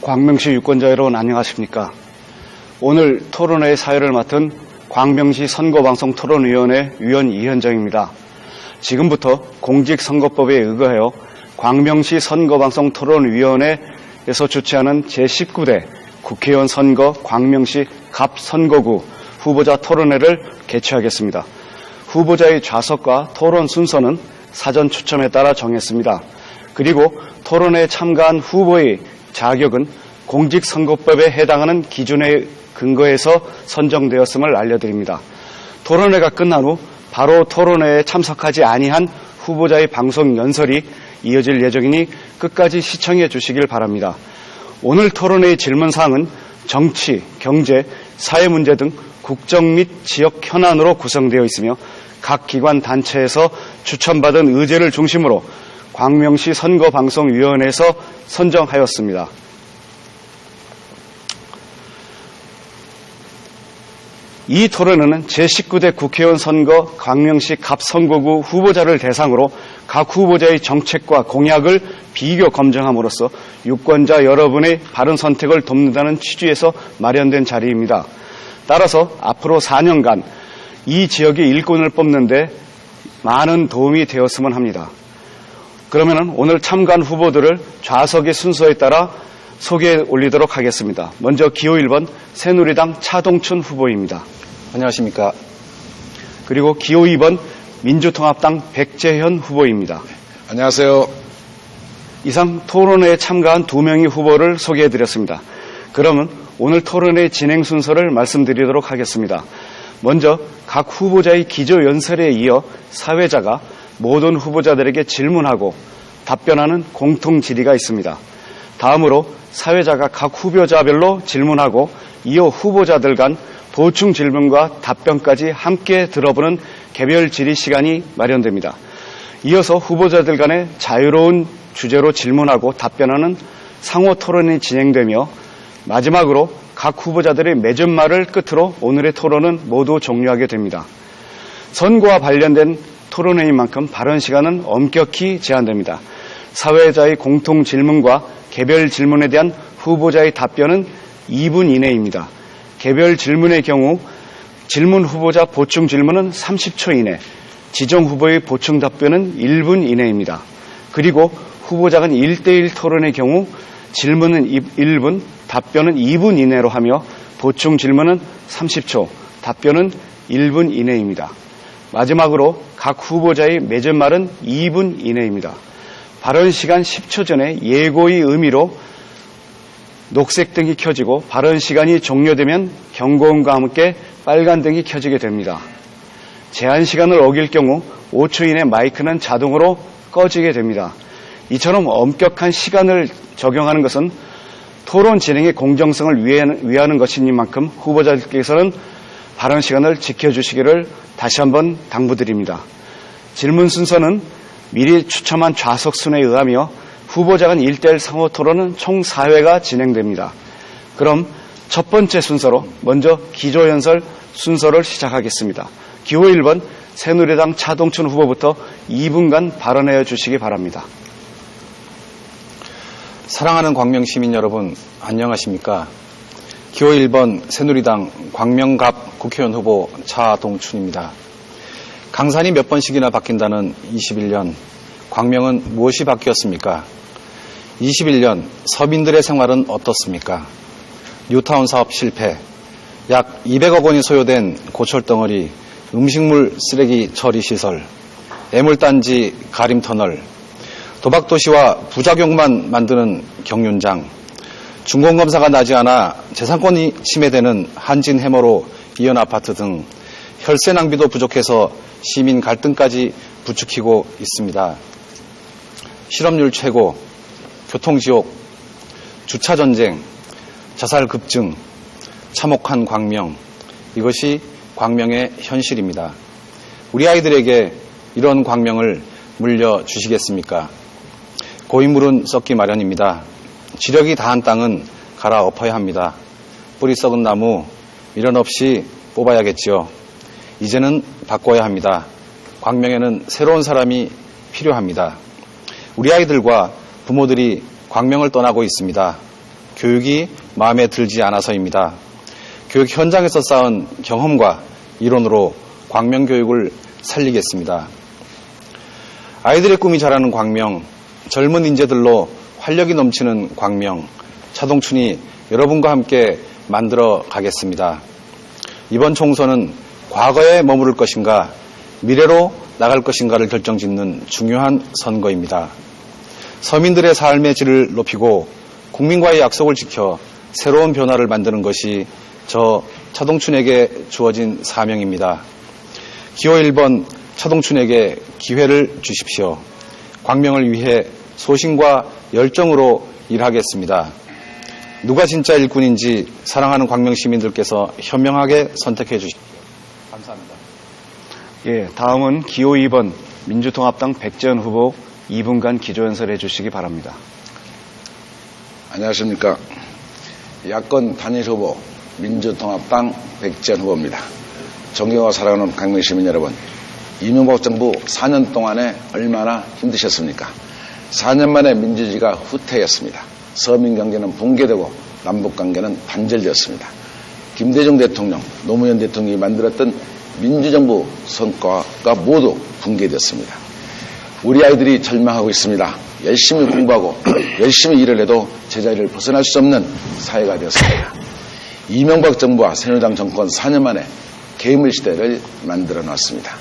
광명시 유권자 여러분 안녕하십니까? 오늘 토론회의 사회를 맡은 광명시 선거방송 토론위원회 위원 이현정입니다. 지금부터 공직선거법에 의거하여 광명시 선거방송 토론위원회에서 주최하는 제19대 국회의원 선거 광명시 갑 선거구 후보자 토론회를 개최하겠습니다. 후보자의 좌석과 토론 순서는 사전 추첨에 따라 정했습니다. 그리고 토론회에 참가한 후보의 자격은 공직선거법에 해당하는 기준에 근거해서 선정되었음을 알려드립니다. 토론회가 끝난 후 바로 토론회에 참석하지 아니한 후보자의 방송 연설이 이어질 예정이니 끝까지 시청해 주시길 바랍니다. 오늘 토론회의 질문사항은 정치, 경제, 사회 문제 등 국정 및 지역 현안으로 구성되어 있으며 각 기관 단체에서 추천받은 의제를 중심으로 광명시 선거방송위원회에서 선정하였습니다. 이 토론회는 제19대 국회의원 선거 광명시 갑 선거구 후보자를 대상으로 각 후보자의 정책과 공약을 비교 검증함으로써 유권자 여러분의 바른 선택을 돕는다는 취지에서 마련된 자리입니다. 따라서 앞으로 4년간 이 지역의 일꾼을 뽑는 데 많은 도움이 되었으면 합니다. 그러면 오늘 참가한 후보들을 좌석의 순서에 따라 소개해 올리도록 하겠습니다. 먼저 기호 1번 새누리당 차동춘 후보입니다. 안녕하십니까. 그리고 기호 2번 민주통합당 백재현 후보입니다. 안녕하세요. 이상 토론회에 참가한 2명의 후보를 소개해드렸습니다. 그러면 오늘 토론회 진행 순서를 말씀드리도록 하겠습니다. 먼저 각 후보자의 기조 연설에 이어 사회자가 모든 후보자들에게 질문하고 답변하는 공통 질의가 있습니다. 다음으로 사회자가 각 후보자별로 질문하고 이어 후보자들 간 보충 질문과 답변까지 함께 들어보는 개별 질의 시간이 마련됩니다. 이어서 후보자들 간의 자유로운 주제로 질문하고 답변하는 상호 토론이 진행되며 마지막으로 각 후보자들의 맺은 말을 끝으로 오늘의 토론은 모두 종료하게 됩니다. 선거와 관련된 토론회인 만큼 발언 시간은 엄격히 제한됩니다. 사회자의 공통 질문과 개별 질문에 대한 후보자의 답변은 2분 이내입니다. 개별 질문의 경우 질문 후보자 보충 질문은 30초 이내, 지정 후보의 보충 답변은 1분 이내입니다. 그리고 후보자 간 1대1 토론의 경우 질문은 1분, 답변은 2분 이내로 하며 보충 질문은 30초, 답변은 1분 이내입니다. 마지막으로 각 후보자의 맺은 말은 2분 이내입니다. 발언 시간 10초 전에 예고의 의미로 녹색등이 켜지고 발언 시간이 종료되면 경고음과 함께 빨간등이 켜지게 됩니다. 제한 시간을 어길 경우 5초 이내 마이크는 자동으로 꺼지게 됩니다. 이처럼 엄격한 시간을 적용하는 것은 토론 진행의 공정성을 위하는 것이니만큼 후보자들께서는 발언 시간을 지켜주시기를 다시 한번 당부드립니다. 질문 순서는 미리 추첨한 좌석 순에 의하며 후보자 간 1대1 상호 토론은 총 4회가 진행됩니다. 그럼 첫 번째 순서로 먼저 기조연설 순서를 시작하겠습니다. 기호 1번 새누리당 차동춘 후보부터 2분간 발언해 주시기 바랍니다. 사랑하는 광명시민 여러분 안녕하십니까. 기호 1번 새누리당 광명갑 국회의원 후보 차동춘입니다. 강산이 몇 번씩이나 바뀐다는 21년, 광명은 무엇이 바뀌었습니까? 21년 서민들의 생활은 어떻습니까? 뉴타운 사업 실패, 약 200억 원이 소요된 고철덩어리, 음식물 쓰레기 처리 시설, 애물단지 가림터널, 도박도시와 부작용만 만드는 경륜장, 중공검사가 나지 않아 재산권이 침해되는 한진 해머로 이연 아파트 등 혈세 낭비도 부족해서 시민 갈등까지 부추기고 있습니다. 실업률 최고, 교통지옥, 주차전쟁, 자살 급증, 참혹한 광명, 이것이 광명의 현실입니다. 우리 아이들에게 이런 광명을 물려주시겠습니까? 고인물은 썩기 마련입니다. 지력이 다한 땅은 갈아엎어야 합니다. 뿌리 썩은 나무 미련 없이 뽑아야겠지요. 이제는 바꿔야 합니다. 광명에는 새로운 사람이 필요합니다. 우리 아이들과 부모들이 광명을 떠나고 있습니다. 교육이 마음에 들지 않아서입니다. 교육 현장에서 쌓은 경험과 이론으로 광명교육을 살리겠습니다. 아이들의 꿈이 자라는 광명, 젊은 인재들로 활력이 넘치는 광명, 차동춘이 여러분과 함께 만들어 가겠습니다. 이번 총선은 과거에 머무를 것인가, 미래로 나갈 것인가를 결정짓는 중요한 선거입니다. 서민들의 삶의 질을 높이고 국민과의 약속을 지켜 새로운 변화를 만드는 것이 저 차동춘에게 주어진 사명입니다. 기호 1번 차동춘에게 기회를 주십시오. 광명을 위해 소신과 열정으로 일하겠습니다. 누가 진짜 일꾼인지 사랑하는 광명 시민들께서 현명하게 선택해 주십시오. 감사합니다. 예, 다음은 기호 2번 민주통합당 백재현 후보 2분간 기조연설해 주시기 바랍니다. 안녕하십니까. 야권 단일 후보 민주통합당 백재현 후보입니다. 존경하고 사랑하는 광명시민 여러분, 이명박 정부 4년 동안에 얼마나 힘드셨습니까? 4년 만에 민주주의가 후퇴했습니다. 서민관계는 붕괴되고 남북관계는 단절되었습니다. 김대중 대통령, 노무현 대통령이 만들었던 민주정부 성과가 모두 붕괴됐습니다. 우리 아이들이 절망하고 있습니다. 열심히 공부하고 열심히 일을 해도 제자리를 벗어날 수 없는 사회가 되었습니다. 이명박 정부와 새누리당 정권 4년 만에 괴물 시대를 만들어 놨습니다.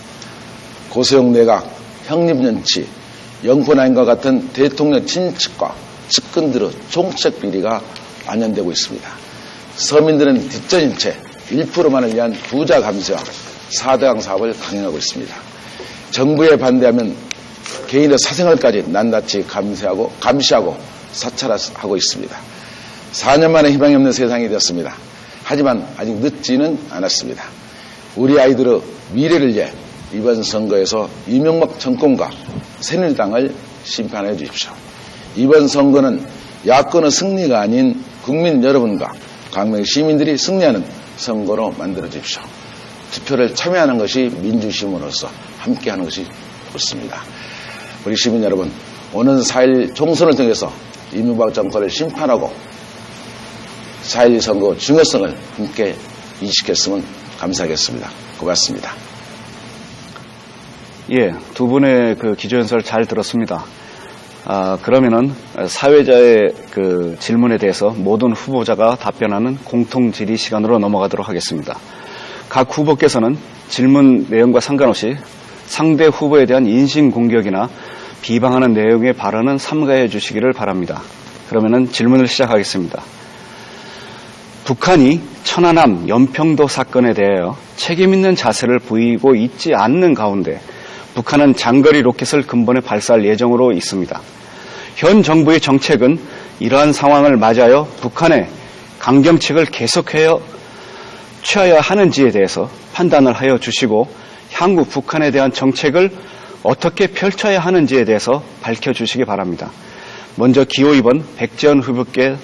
고소영 내각, 형립연치, 영포나인과 같은 대통령 친측과 측근들의 총책 비리가 만연되고 있습니다. 서민들은 뒷전인 채 1%만을 위한 부자 감세와 4대강 사업을 강행하고 있습니다. 정부에 반대하면 개인의 사생활까지 낱낱이 감시하고 사찰하고 있습니다. 4년 만에 희망이 없는 세상이 되었습니다. 하지만 아직 늦지는 않았습니다. 우리 아이들의 미래를 위해 이번 선거에서 이명박 정권과 새누리당을 심판해 주십시오. 이번 선거는 야권의 승리가 아닌 국민 여러분과 광명 시민들이 승리하는 선거로 만들어 주십시오. 투표를 참여하는 것이 민주시민으로서 함께하는 것이 옳습니다. 우리 시민 여러분, 오는 4일 총선을 통해서 이명박 정권을 심판하고 4.1 선거 중요성을 함께 인식했으면 감사하겠습니다. 고맙습니다. 예, 두 분의 그 기조연설 잘 들었습니다. 그러면은 사회자의 그 질문에 대해서 모든 후보자가 답변하는 공통 질의 시간으로 넘어가도록 하겠습니다. 각 후보께서는 질문 내용과 상관없이 상대 후보에 대한 인신 공격이나 비방하는 내용의 발언은 삼가해 주시기를 바랍니다. 그러면은 질문을 시작하겠습니다. 북한이 천안함 연평도 사건에 대하여 책임있는 자세를 보이고 있지 않는 가운데 북한은 장거리 로켓을 근본에 발사할 예정으로 있습니다. 현 정부의 정책은 이러한 상황을 맞아요 북한의 강경책을 계속하여 취해야 하는지에 대해서 판단을 하여 주시고 향후 북한에 대한 정책을 어떻게 펼쳐야 하는지에 대해서 밝혀주시기 바랍니다. 먼저 기호 2번 백재현 후보께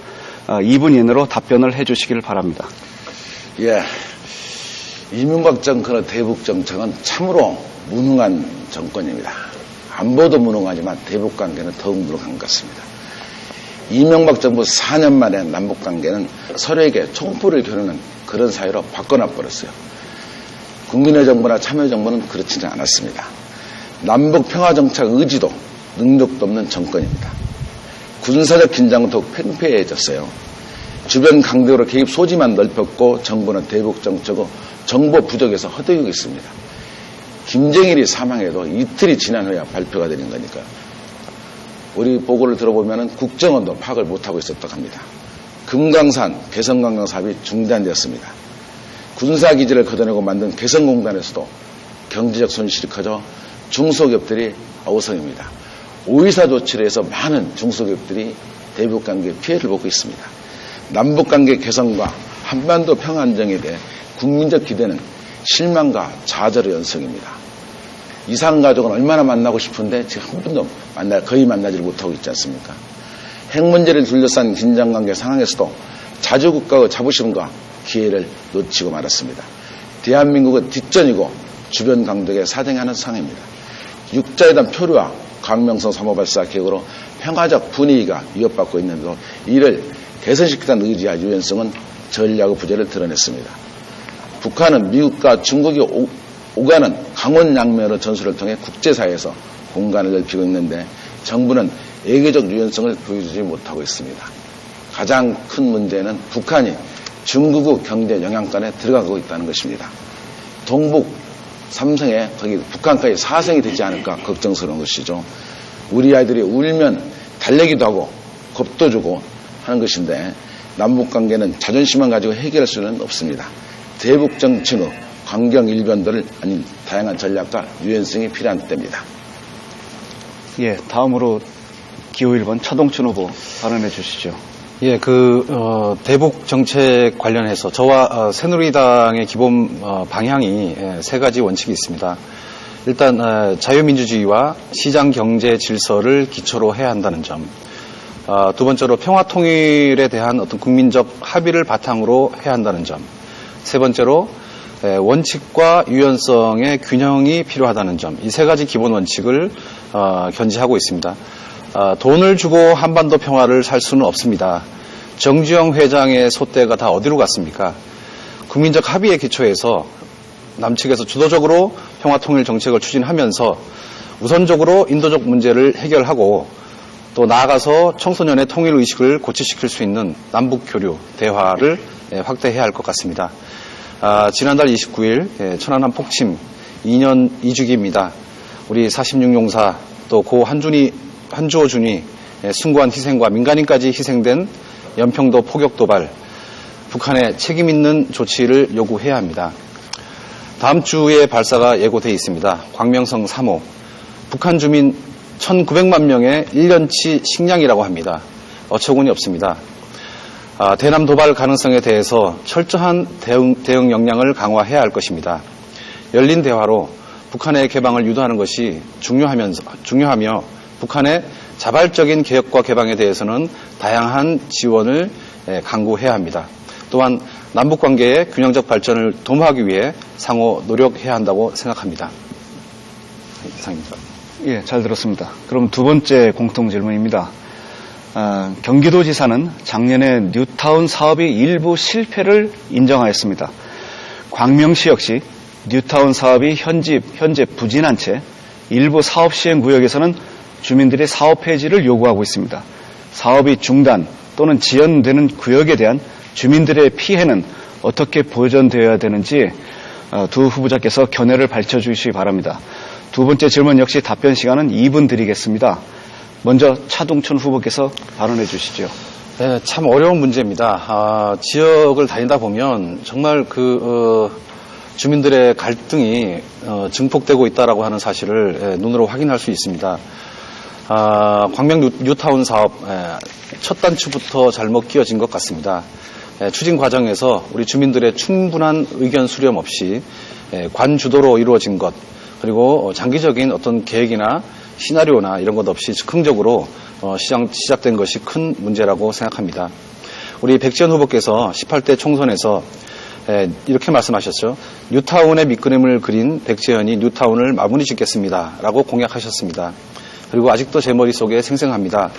2분 이내로 답변을 해주시기를 바랍니다. 예, 이명박 정권의 대북 정책은 참으로 무능한 정권입니다. 안보도 무능하지만 대북 관계는 더욱 무능한 것 같습니다. 이명박 정부 4년 만에 남북 관계는 서로에게 총불을 겨누는 그런 사회로 바꿔놔버렸어요. 국민의 정부나 참여정부는 그렇지는 않았습니다. 남북 평화 정책 의지도 능력도 없는 정권입니다. 군사적 긴장은 더욱 팽팽해졌어요. 주변 강대국으로 개입 소지만 넓혔고 정부는 대북 정책의 정보 부족에서 허덕이고 있습니다. 김정일이 사망해도 이틀이 지난 후에 발표가 되는 거니까요. 우리 보고를 들어보면 국정원도 파악을 못하고 있었다고 합니다. 금강산 개성관광 사업이 중단되었습니다. 군사기지를 걷어내고 만든 개성공단에서도 경제적 손실이 커져 중소기업들이 어우성입니다. 5.24 조치를 해서 많은 중소기업들이 대북관계 피해를 보고 있습니다. 남북관계 개선과 한반도 평화안정에 대해 국민적 기대는 실망과 좌절의 연속입니다. 이산가족은 얼마나 만나고 싶은데 지금 한 번도 거의 만나지를 못하고 있지 않습니까? 핵 문제를 둘러싼 긴장관계 상황에서도 자주국가의 자부심과 기회를 놓치고 말았습니다. 대한민국은 뒷전이고 주변 강국에 사정하는 상황입니다. 육자회담 표류와 광명성 3호 발사 계획으로 평화적 분위기가 위협받고 있는데도 이를 개선시키다는 의지와 유연성은 전략의 부재를 드러냈습니다. 북한은 미국과 중국이 오가는 강원 양면의 전술을 통해 국제사회에서 공간을 넓히고 있는데 정부는 외교적 유연성을 보여주지 못하고 있습니다. 가장 큰 문제는 북한이 중국의 경제 영향권에 들어가고 있다는 것입니다. 동북 삼성에 거기 북한까지 사성이 되지 않을까 걱정스러운 것이죠. 우리 아이들이 울면 달래기도 하고 겁도 주고 하는 것인데 남북관계는 자존심만 가지고 해결할 수는 없습니다. 대북 정치의 환경 일변들을 아닌 다양한 전략과 유연성이 필요한 때입니다. 예, 다음으로 기호 1번 차동춘 후보 발언해 주시죠. 예, 대북 정책 관련해서 저와 새누리당의 기본 방향이 세 가지 원칙이 있습니다. 일단 자유민주주의와 시장 경제 질서를 기초로 해야 한다는 점. 두 번째로 평화 통일에 대한 어떤 국민적 합의를 바탕으로 해야 한다는 점. 세 번째로 원칙과 유연성의 균형이 필요하다는 점. 이 세 가지 기본 원칙을 견지하고 있습니다. 돈을 주고 한반도 평화를 살 수는 없습니다. 정주영 회장의 소떼가 다 어디로 갔습니까? 국민적 합의의 기초에서 남측에서 주도적으로 평화 통일 정책을 추진하면서 우선적으로 인도적 문제를 해결하고 또 나아가서 청소년의 통일 의식을 고취시킬 수 있는 남북 교류, 대화를 확대해야 할 것 같습니다. 지난달 29일 천안함 폭침 2년 2주기입니다. 우리 46용사 또 고 한주호 준이 숭고한 희생과 민간인까지 희생된 연평도 포격 도발, 북한의 책임 있는 조치를 요구해야 합니다. 다음 주에 발사가 예고돼 있습니다. 광명성 3호, 북한 주민 1900만 명의 1년치 식량이라고 합니다. 어처구니 없습니다. 대남 도발 가능성에 대해서 철저한 대응 역량을 강화해야 할 것입니다. 열린 대화로 북한의 개방을 유도하는 것이 중요하며 북한의 자발적인 개혁과 개방에 대해서는 다양한 지원을 강구해야 합니다. 또한 남북관계의 균형적 발전을 도모하기 위해 상호 노력해야 한다고 생각합니다. 이상입니다. 예, 잘 들었습니다. 그럼 두 번째 공통 질문입니다. 경기도지사는 작년에 뉴타운 사업이 일부 실패를 인정하였습니다. 광명시 역시 뉴타운 사업이 현재 부진한 채 일부 사업 시행 구역에서는 주민들이 사업 폐지를 요구하고 있습니다. 사업이 중단 또는 지연되는 구역에 대한 주민들의 피해는 어떻게 보전되어야 되는지 두 후보자께서 견해를 밝혀주시기 바랍니다. 두 번째 질문 역시 답변 시간은 2분 드리겠습니다. 먼저 차동춘 후보께서 발언해 주시죠. 네, 참 어려운 문제입니다. 지역을 다니다 보면 정말 주민들의 갈등이 증폭되고 있다라고 하는 사실을 눈으로 확인할 수 있습니다. 광명 뉴타운 사업 첫 단추부터 잘못 끼워진 것 같습니다. 추진 과정에서 우리 주민들의 충분한 의견 수렴 없이 관주도로 이루어진 것, 그리고 장기적인 어떤 계획이나 시나리오나 이런 것 없이 즉흥적으로 시작된 것이 큰 문제라고 생각합니다. 우리 백지원 후보께서 18대 총선에서 이렇게 말씀하셨죠. 뉴타운의 밑그림을 그린 백지원이 뉴타운을 마무리 짓겠습니다 라고 공약하셨습니다. 그리고 아직도 제 머릿속에 생생합니다.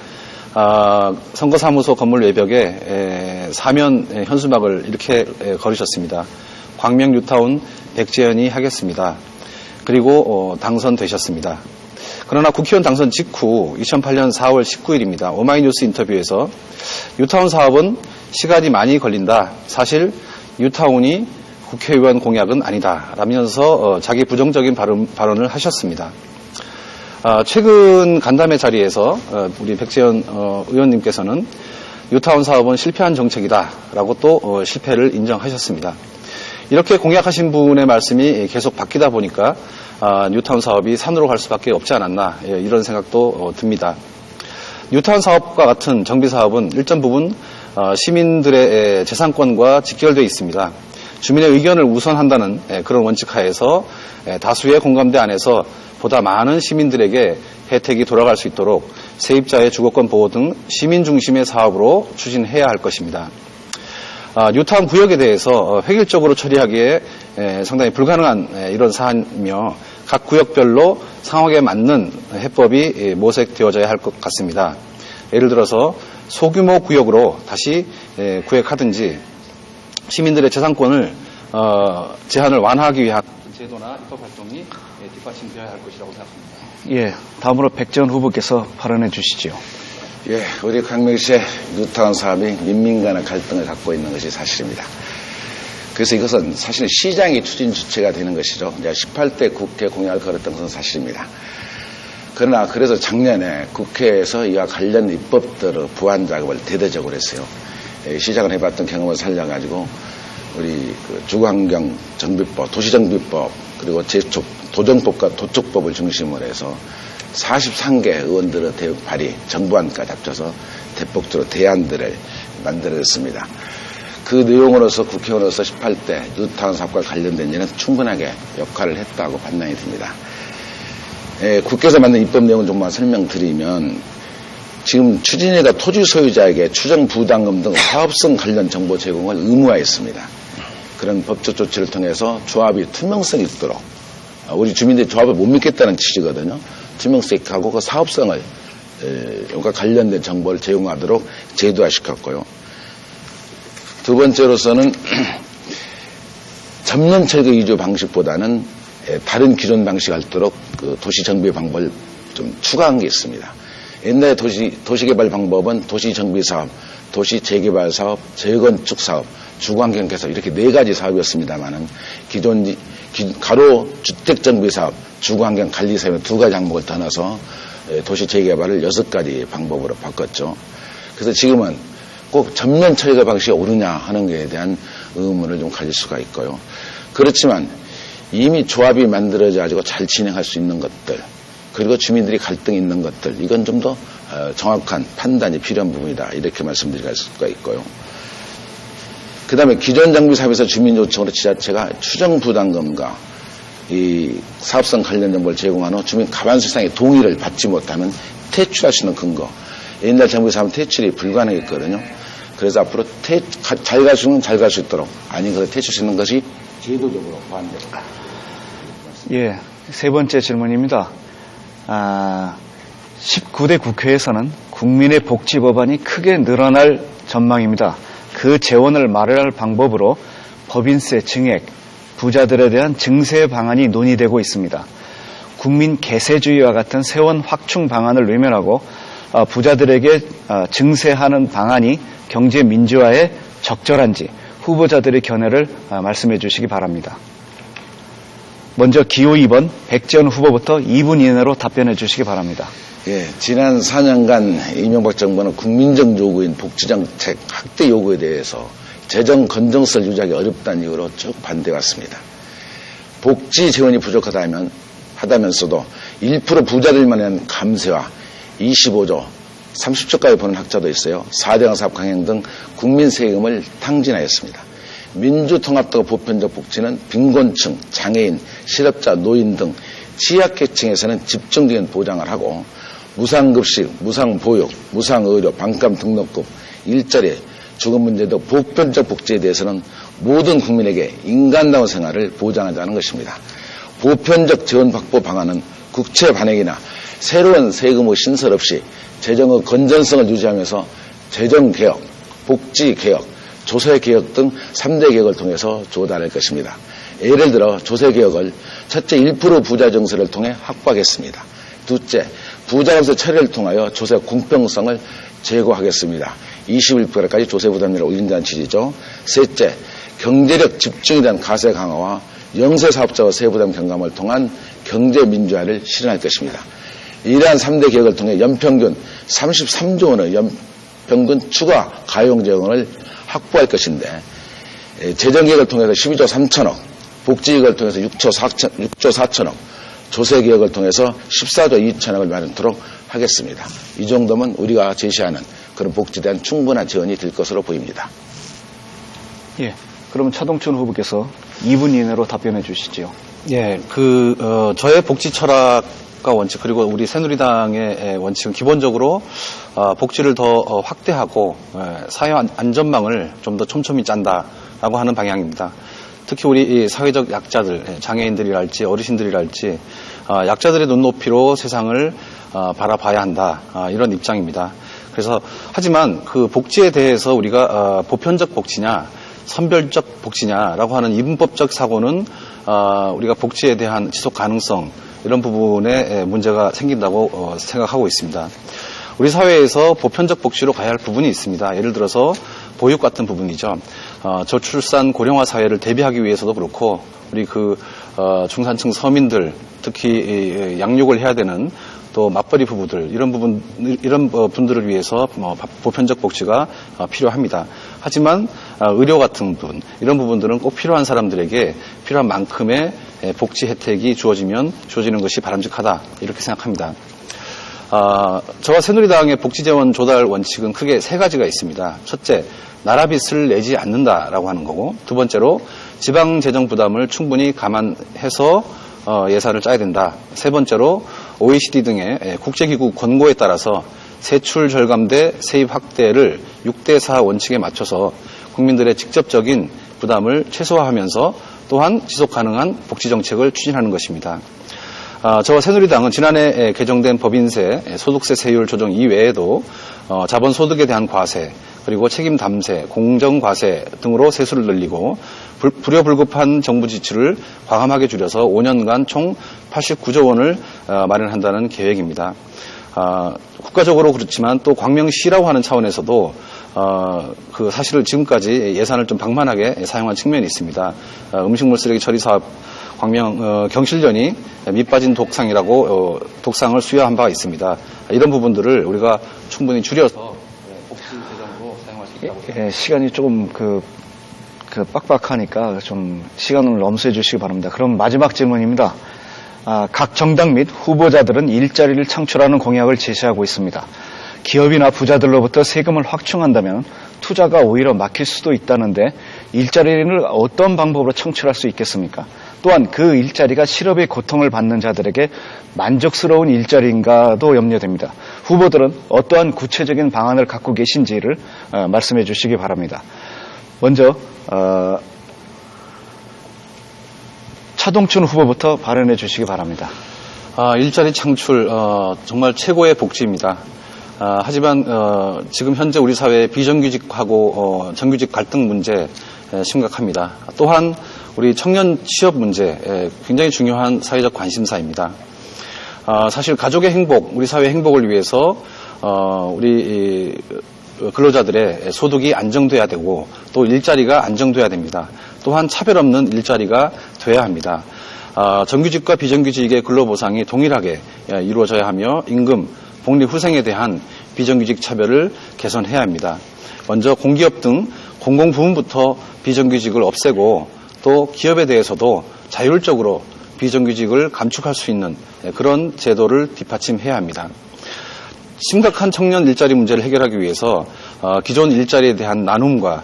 선거사무소 건물 외벽에 사면 현수막을 이렇게 걸으셨습니다. 광명 뉴타운 백지연이 하겠습니다. 그리고 당선되셨습니다. 그러나 국회의원 당선 직후 2008년 4월 19일입니다. 오마이뉴스 인터뷰에서 뉴타운 사업은 시간이 많이 걸린다. 사실 뉴타운이 국회의원 공약은 아니다. 라면서 자기 부정적인 발언을 하셨습니다. 최근 간담회 자리에서 우리 백지연 의원님께서는 뉴타운 사업은 실패한 정책이다라고 또 실패를 인정하셨습니다. 이렇게 공약하신 분의 말씀이 계속 바뀌다 보니까 뉴타운 사업이 산으로 갈 수밖에 없지 않았나 이런 생각도 듭니다. 뉴타운 사업과 같은 정비 사업은 일정 부분 시민들의 재산권과 직결되어 있습니다. 주민의 의견을 우선한다는 그런 원칙 하에서 다수의 공감대 안에서 보다 많은 시민들에게 혜택이 돌아갈 수 있도록 세입자의 주거권 보호 등 시민 중심의 사업으로 추진해야 할 것입니다. 뉴타운 구역에 대해서 획일적으로 처리하기에 상당히 불가능한 이런 사안이며 각 구역별로 상황에 맞는 해법이 모색되어져야 할 것 같습니다. 예를 들어서 소규모 구역으로 다시 구획하든지 시민들의 재산권을 제한을 완화하기 위한 제도나 입법 활동이 뒷받침되어야 할 것이라고 생각합니다. 예, 다음으로 백재원 후보께서 발언해 주시지요. 예, 우리 광명시의 뉴타운 사업이 민민 간의 갈등을 갖고 있는 것이 사실입니다. 그래서 이것은 사실 시장이 추진 주체가 되는 것이죠. 이제 18대 국회 공약을 걸었던 것은 사실입니다. 그러나 그래서 작년에 국회에서 이와 관련 입법들의 보완 작업을 대대적으로 했어요. 시작을 해봤던 경험을 살려가지고 우리 주거환경 정비법, 도시정비법, 그리고 도정법과 도촉법을 중심으로 해서 43개 의원들의 대응 발의, 정부안까지 합쳐서 대폭적으로 대안들을 만들어냈습니다. 그 내용으로서 국회의원으로서 18대 뉴타운 사업과 관련된 일은 충분하게 역할을 했다고 판단이 듭니다. 국회에서 만든 입법 내용을 좀만 설명드리면 지금 추진위가 토지 소유자에게 추정 부담금 등 사업성 관련 정보 제공을 의무화했습니다. 그런 법적 조치를 통해서 조합이 투명성이 있도록 우리 주민들이 조합을 못 믿겠다는 취지거든요. 투명성 있게 하고 그 사업성을 과 관련된 정보를 제공하도록 제도화시켰고요. 두 번째로서는 전면 철거 이주 방식보다는 다른 기존 방식 할도록 그 도시 정비 방법을 좀 추가한 게 있습니다. 옛날에 도시개발 방법은 도시정비사업, 도시재개발사업, 재건축 사업, 주거환경개선 이렇게 4가지 사업이었습니다만은 기존 가로 주택정비사업, 주거환경관리사업의 2가지 항목을 더 넣어서 도시재개발을 6가지 방법으로 바꿨죠. 그래서 지금은 꼭 전면 철거 방식이 옳으냐 하는 것에 대한 의문을 좀 가질 수가 있고요. 그렇지만 이미 조합이 만들어져 가지고 잘 진행할 수 있는 것들, 그리고 주민들이 갈등이 있는 것들, 이건 좀 더 정확한 판단이 필요한 부분이다, 이렇게 말씀드릴 수가 있고요. 그 다음에 기존 장비 사업에서 주민 요청으로 지자체가 추정 부담금과 이 사업성 관련 정보를 제공한 후 주민 가반수상의 동의를 받지 못하면 퇴출할 수 있는 근거. 옛날 장비 사업은 퇴출이 불가능했거든요. 그래서 앞으로 잘 갈 수는 잘 갈 수 있도록, 아닌 것을 퇴출 수 있는 것이 제도적으로 보완됩니다. 예, 세 번째 질문입니다. 19대 국회에서는 국민의 복지 법안이 크게 늘어날 전망입니다. 그 재원을 마련할 방법으로 법인세 증액, 부자들에 대한 증세 방안이 논의되고 있습니다. 국민 개세주의와 같은 세원 확충 방안을 외면하고 부자들에게 증세하는 방안이 경제 민주화에 적절한지 후보자들의 견해를 말씀해 주시기 바랍니다. 먼저 기호 2번 백재원 후보부터 2분 이내로 답변해 주시기 바랍니다. 예, 지난 4년간 이명박 정부는 국민적 요구인 복지정책 확대 요구에 대해서 재정 건전성을 유지하기 어렵다는 이유로 쭉 반대해왔습니다. 복지 재원이 부족하다면서도 1% 부자들만 위한 감세와 25조, 30조까지 버는 학자도 있어요. 4대강 사업 강행 등 국민 세금을 탕진하였습니다. 민주통합과 보편적 복지는 빈곤층, 장애인, 실업자, 노인 등 취약계층에서는 집중적인 보장을 하고 무상급식, 무상보육, 무상의료, 반값 등록금, 일자리, 주거 문제도 보편적 복지에 대해서는 모든 국민에게 인간다운 생활을 보장하자는 것입니다. 보편적 재원 확보 방안은 국채 반영이나 새로운 세금의 신설 없이 재정의 건전성을 유지하면서 재정개혁, 복지개혁, 조세개혁 등 3대 개혁을 통해서 조달할 것입니다. 예를 들어 조세개혁을 첫째 1% 부자 정세를 통해 확보하겠습니다. 둘째, 부자금세 처리를 통하여 조세 공평성을 제고하겠습니다. 21%까지 조세 부담률을 올린다는 취지죠. 셋째, 경제력 집중에 대한 가세 강화와 영세 사업자와 세부담 경감을 통한 경제 민주화를 실현할 것입니다. 이러한 3대 개혁을 통해 연평균 33조 원의 연평균 추가 가용 재원을 확보할 것인데, 재정개혁을 통해서 12조 3천억, 복지개혁을 통해서 6조 4천억, 조세개혁을 통해서 14조 2천억을 마련토록 하겠습니다. 이 정도면 우리가 제시하는 그런 복지에 대한 충분한 지원이 될 것으로 보입니다. 예, 그러면 차동춘 후보께서 2분 이내로 답변해 주시지요. 예, 저의 복지 철학과 원칙, 그리고 우리 새누리당의 원칙은 기본적으로 복지를 더 확대하고 사회 안전망을 좀 더 촘촘히 짠다라고 하는 방향입니다. 특히 우리 사회적 약자들, 장애인들이랄지 어르신들이랄지 약자들의 눈높이로 세상을 바라봐야 한다, 이런 입장입니다. 그래서 하지만 그 복지에 대해서 우리가 보편적 복지냐 선별적 복지냐라고 하는 이분법적 사고는 우리가 복지에 대한 지속 가능성 이런 부분에 문제가 생긴다고 생각하고 있습니다. 우리 사회에서 보편적 복지로 가야 할 부분이 있습니다. 예를 들어서 보육 같은 부분이죠. 저출산 고령화 사회를 대비하기 위해서도 그렇고 우리 중산층 서민들 특히 양육을 해야 되는 또 맞벌이 부부들 이런 분들을 위해서 보편적 복지가 필요합니다. 하지만 의료 같은 부분 이런 부분들은 꼭 필요한 사람들에게 필요한 만큼의 복지 혜택이 주어지는 것이 바람직하다 이렇게 생각합니다. 저와 새누리당의 복지재원 조달 원칙은 크게 세 가지가 있습니다. 첫째, 나라빚을 내지 않는다라고 하는 거고, 두 번째로 지방 재정 부담을 충분히 감안해서 예산을 짜야 된다. 세 번째로 OECD 등의 국제기구 권고에 따라서 세출 절감 대 세입 확대를 6대4 원칙에 맞춰서 국민들의 직접적인 부담을 최소화하면서 또한 지속 가능한 복지 정책을 추진하는 것입니다. 저와 새누리당은 지난해 개정된 법인세, 소득세 세율 조정 이외에도 자본소득에 대한 과세, 그리고 책임 담세, 공정과세 등으로 세수를 늘리고 불효불급한 정부 지출을 과감하게 줄여서 5년간 총 89조 원을 마련한다는 계획입니다. 국가적으로 그렇지만 또 광명시라고 하는 차원에서도 사실을 지금까지 예산을 좀 방만하게 사용한 측면이 있습니다. 음식물 쓰레기 처리 사업 광명 경실련이 밑빠진 독상이라고 독상을 수여한 바가 있습니다. 이런 부분들을 우리가 충분히 줄여서 복지 재정으로 사용할 수 있다고 생각합니다. 시간이 조금 빡빡하니까 좀 시간을 엄수해 주시기 바랍니다. 그럼 마지막 질문입니다. 각 정당 및 후보자들은 일자리를 창출하는 공약을 제시하고 있습니다. 기업이나 부자들로부터 세금을 확충한다면 투자가 오히려 막힐 수도 있다는데 일자리를 어떤 방법으로 창출할 수 있겠습니까? 또한 그 일자리가 실업의 고통을 받는 자들에게 만족스러운 일자리인가도 염려됩니다. 후보들은 어떠한 구체적인 방안을 갖고 계신지를 말씀해 주시기 바랍니다. 먼저 차동춘 후보부터 발언해 주시기 바랍니다. 일자리 창출 정말 최고의 복지입니다. 하지만 지금 현재 우리 사회의 비정규직하고 정규직 갈등 문제 심각합니다. 또한 우리 청년 취업 문제 굉장히 중요한 사회적 관심사입니다. 사실 가족의 행복, 우리 사회의 행복을 위해서 우리 근로자들의 소득이 안정돼야 되고 또 일자리가 안정돼야 됩니다. 또한 차별 없는 일자리가 돼야 합니다. 정규직과 비정규직의 근로보상이 동일하게 이루어져야 하며 임금, 복리후생에 대한 비정규직 차별을 개선해야 합니다. 먼저 공기업 등 공공부문부터 비정규직을 없애고 또 기업에 대해서도 자율적으로 비정규직을 감축할 수 있는 그런 제도를 뒷받침해야 합니다. 심각한 청년 일자리 문제를 해결하기 위해서 기존 일자리에 대한 나눔과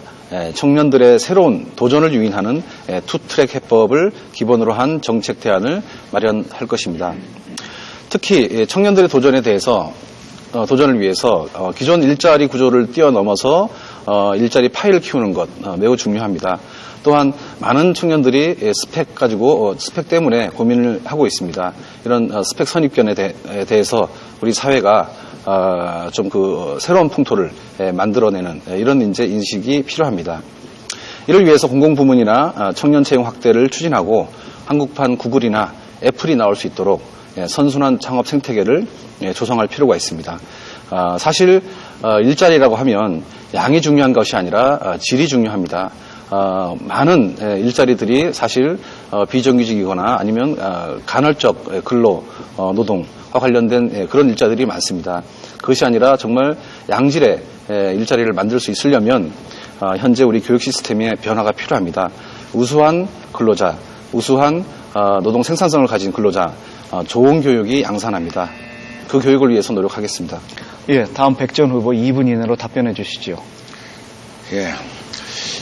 청년들의 새로운 도전을 유인하는 투트랙 해법을 기본으로 한 정책 대안을 마련할 것입니다. 특히 청년들의 도전을 위해서 기존 일자리 구조를 뛰어넘어서 일자리 파이를 키우는 것 매우 중요합니다. 또한 많은 청년들이 스펙 때문에 고민을 하고 있습니다. 이런 스펙 선입견에 대해서 우리 사회가 좀 새로운 풍토를 만들어내는 이런 인식이 필요합니다. 이를 위해서 공공부문이나 청년 채용 확대를 추진하고 한국판 구글이나 애플이 나올 수 있도록 선순환 창업 생태계를 조성할 필요가 있습니다. 사실 일자리라고 하면 양이 중요한 것이 아니라 질이 중요합니다. 많은 일자리들이 사실 비정규직이거나 아니면 간헐적 근로 노동과 관련된 그런 일자리들이 많습니다. 그것이 아니라 정말 양질의 일자리를 만들 수 있으려면 현재 우리 교육 시스템의 변화가 필요합니다. 우수한 근로자, 우수한 노동 생산성을 가진 근로자, 좋은 교육이 양산합니다. 그 교육을 위해서 노력하겠습니다. 예, 다음 백전 후보 2분 이내로 답변해 주시죠. 예.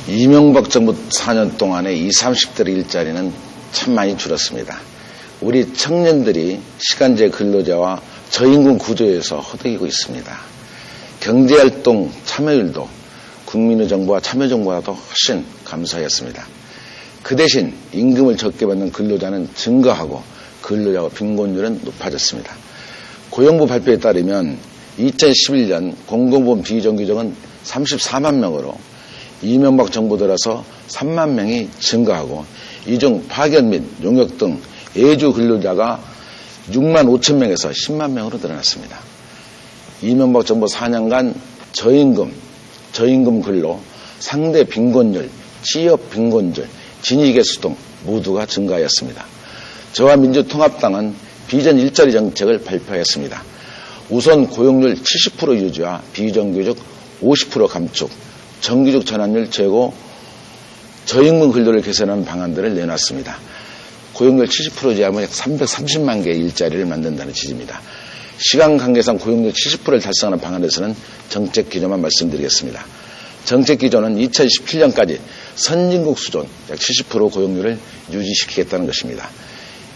이명박 정부 4년 동안에 20, 30대의 일자리는 참 많이 줄었습니다. 우리 청년들이 시간제 근로자와 저임금 구조에서 허덕이고 있습니다. 경제활동 참여율도 국민의 정부와 참여정부와도 훨씬 감소했습니다. 그 대신 임금을 적게 받는 근로자는 증가하고 근로자와 빈곤율은 높아졌습니다. 고용부 발표에 따르면 2011년 공공보험 비정규직은 34만 명으로 이명박 정부 들어서 3만 명이 증가하고 이 중 파견 및 용역 등 예주 근로자가 6만 5천 명에서 10만 명으로 늘어났습니다. 이명박 정부 4년간 저임금 근로, 상대 빈곤율, 취업 빈곤율, 진위 개수 등 모두가 증가하였습니다. 저와 민주통합당은 비전 일자리 정책을 발표했습니다. 우선 고용률 70% 유지와 비정규직 50% 감축, 정규직 전환율 제고, 저임금 근로를 개선하는 방안들을 내놨습니다. 고용률 70% 유지하면 약 330만 개의 일자리를 만든다는 취지입니다. 시간 관계상 고용률 70%를 달성하는 방안에서는 정책 기조만 말씀드리겠습니다. 정책 기조는 2017년까지 선진국 수준 약 70% 고용률을 유지시키겠다는 것입니다.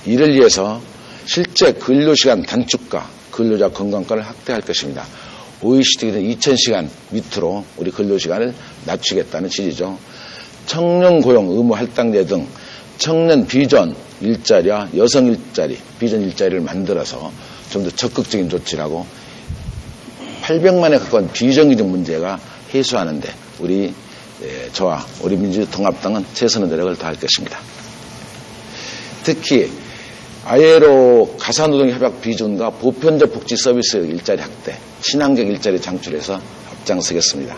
이를 위해서 실제 근로시간 단축과 근로자 건강과를 확대할 것입니다. OECD는 2000시간 밑으로 우리 근로시간을 낮추겠다는 취지죠. 청년 고용 의무 할당제 등 청년 비전 일자리와 여성 일자리, 비전 일자리를 만들어서 좀 더 적극적인 조치를 하고 800만에 가까운 비정규직 문제가 해소하는데 저와 우리 민주통합당은 최선의 노력을 다할 것입니다. 특히 ILO 가사노동 협약 비준과 보편적 복지 서비스 일자리 확대, 친환경 일자리 창출해서 앞장서겠습니다.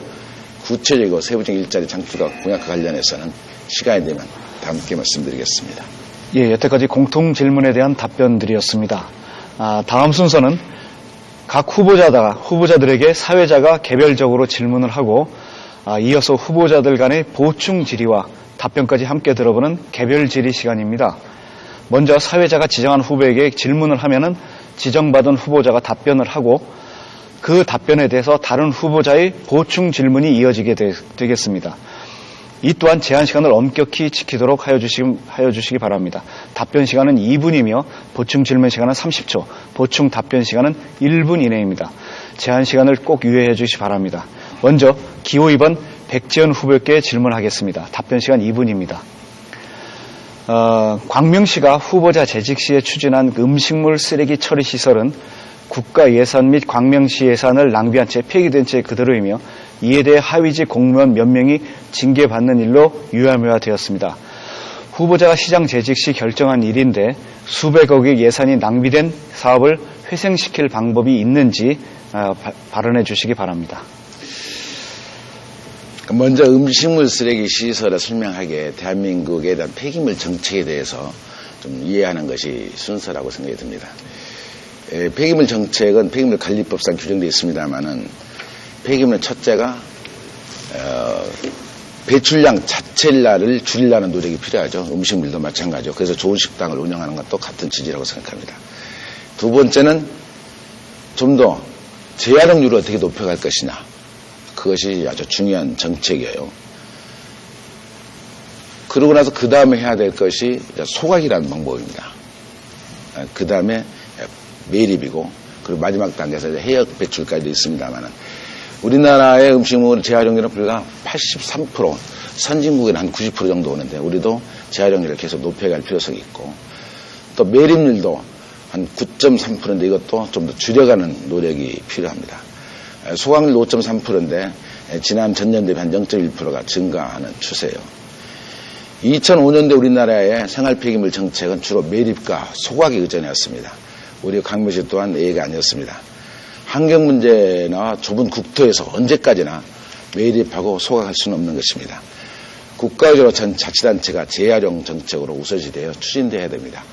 구체적이고 세부적인 일자리 창출과 공약과 관련해서는 시간이 되면 함께 말씀드리겠습니다. 예, 여태까지 공통 질문에 대한 답변들이었습니다. 다음 순서는 각 후보자들에게 사회자가 개별적으로 질문을 하고 이어서 후보자들 간의 보충 질의와 답변까지 함께 들어보는 개별 질의 시간입니다. 먼저 사회자가 지정한 후보에게 질문을 하면은 지정받은 후보자가 답변을 하고 그 답변에 대해서 다른 후보자의 보충 질문이 이어지게 되겠습니다. 이 또한 제한 시간을 엄격히 지키도록 하여 주시기 바랍니다. 답변 시간은 2분이며 보충 질문 시간은 30초, 보충 답변 시간은 1분 이내입니다. 제한 시간을 꼭 유의해 주시기 바랍니다. 먼저 기호 2번 백지연 후보께 질문하겠습니다. 답변 시간 2분입니다. 광명시가 후보자 재직 시에 추진한 음식물 쓰레기 처리 시설은 국가 예산 및 광명시 예산을 낭비한 채 폐기된 채 그대로이며 이에 대해 하위직 공무원 몇 명이 징계받는 일로 유야무야되었습니다. 후보자가 시장 재직 시 결정한 일인데 수백억의 예산이 낭비된 사업을 회생시킬 방법이 있는지 발언해 주시기 바랍니다. 먼저 음식물 쓰레기 시설을 설명하기에 대한민국에 대한 폐기물 정책에 대해서 좀 이해하는 것이 순서라고 생각이 듭니다. 폐기물 정책은 폐기물 관리법상 규정되어 있습니다만은 폐기물은 첫째가 배출량 자체를 줄이려는 노력이 필요하죠. 음식물도 마찬가지죠. 그래서 좋은 식당을 운영하는 것도 같은 취지라고 생각합니다. 두 번째는 좀 더 재활용률을 어떻게 높여갈 것이냐. 그것이 아주 중요한 정책이에요. 그러고 나서 그 다음에 해야 될 것이 소각이라는 방법입니다. 그 다음에 매립이고 그리고 마지막 단계에서 해역 배출까지도 있습니다만 우리나라의 음식물 재활용률은 불과 83%, 선진국에는 한 90% 정도 오는데 우리도 재활용률을 계속 높여갈 필요성이 있고 또 매립률도 한 9.3%인데 이것도 좀 더 줄여가는 노력이 필요합니다. 소각률 5.3%인데 지난 전년 대비 한 0.1%가 증가하는 추세예요. 2005년대 우리나라의 생활폐기물 정책은 주로 매립과 소각에 의존했습니다. 우리 광명시 또한 예가 아니었습니다. 환경 문제나 좁은 국토에서 언제까지나 매립하고 소각할 수는 없는 것입니다. 국가적으로 전 자치단체가 재활용 정책으로 우선시되어 추진되어야 됩니다.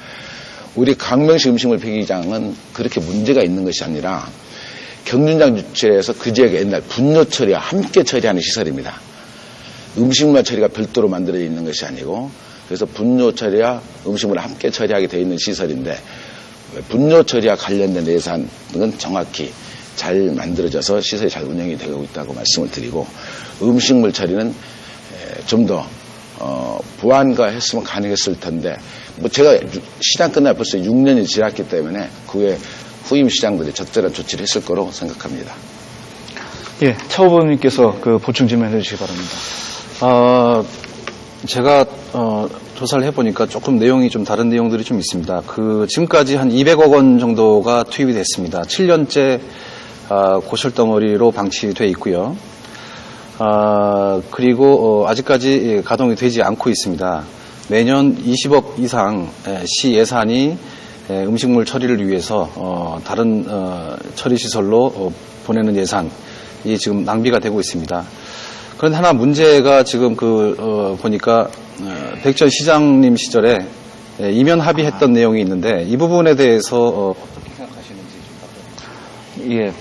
우리 광명시 음식물 폐기장은 그렇게 문제가 있는 것이 아니라 경륜장 유치해서 그 지역에 옛날 분뇨 처리와 함께 처리하는 시설입니다. 음식물 처리가 별도로 만들어져 있는 것이 아니고 그래서 분뇨 처리와 음식물을 함께 처리하게 되어 있는 시설인데 분뇨 처리와 관련된 예산은 정확히 잘 만들어져서 시설이 잘 운영이 되고 있다고 말씀을 드리고 음식물 처리는 좀 더 보완화했으면 가능했을 텐데 뭐 제가 시장 끝나 벌써 6년이 지났기 때문에 그 후에 후임 시장들이 적절한 조치를 했을 거로 생각합니다. 예, 차 후보님께서 그 보충 질문해 주시기 바랍니다. 제가 조사를 해보니까 조금 내용이 좀 다른 내용들이 좀 있습니다. 지금까지 한 200억 원 정도가 투입이 됐습니다. 7년째 고철덩어리로 방치되어 있고요. 그리고 아직까지 가동이 되지 않고 있습니다. 매년 20억 이상 시 예산이 음식물 처리를 위해서 다른 처리시설로 보내는 예산이 지금 낭비가 되고 있습니다. 그런데 하나 문제가 지금 보니까 백전 시장님 시절에 이면 합의했던 내용이 있는데 이 부분에 대해서 어떻게 생각하시는지 좀 답변. 예,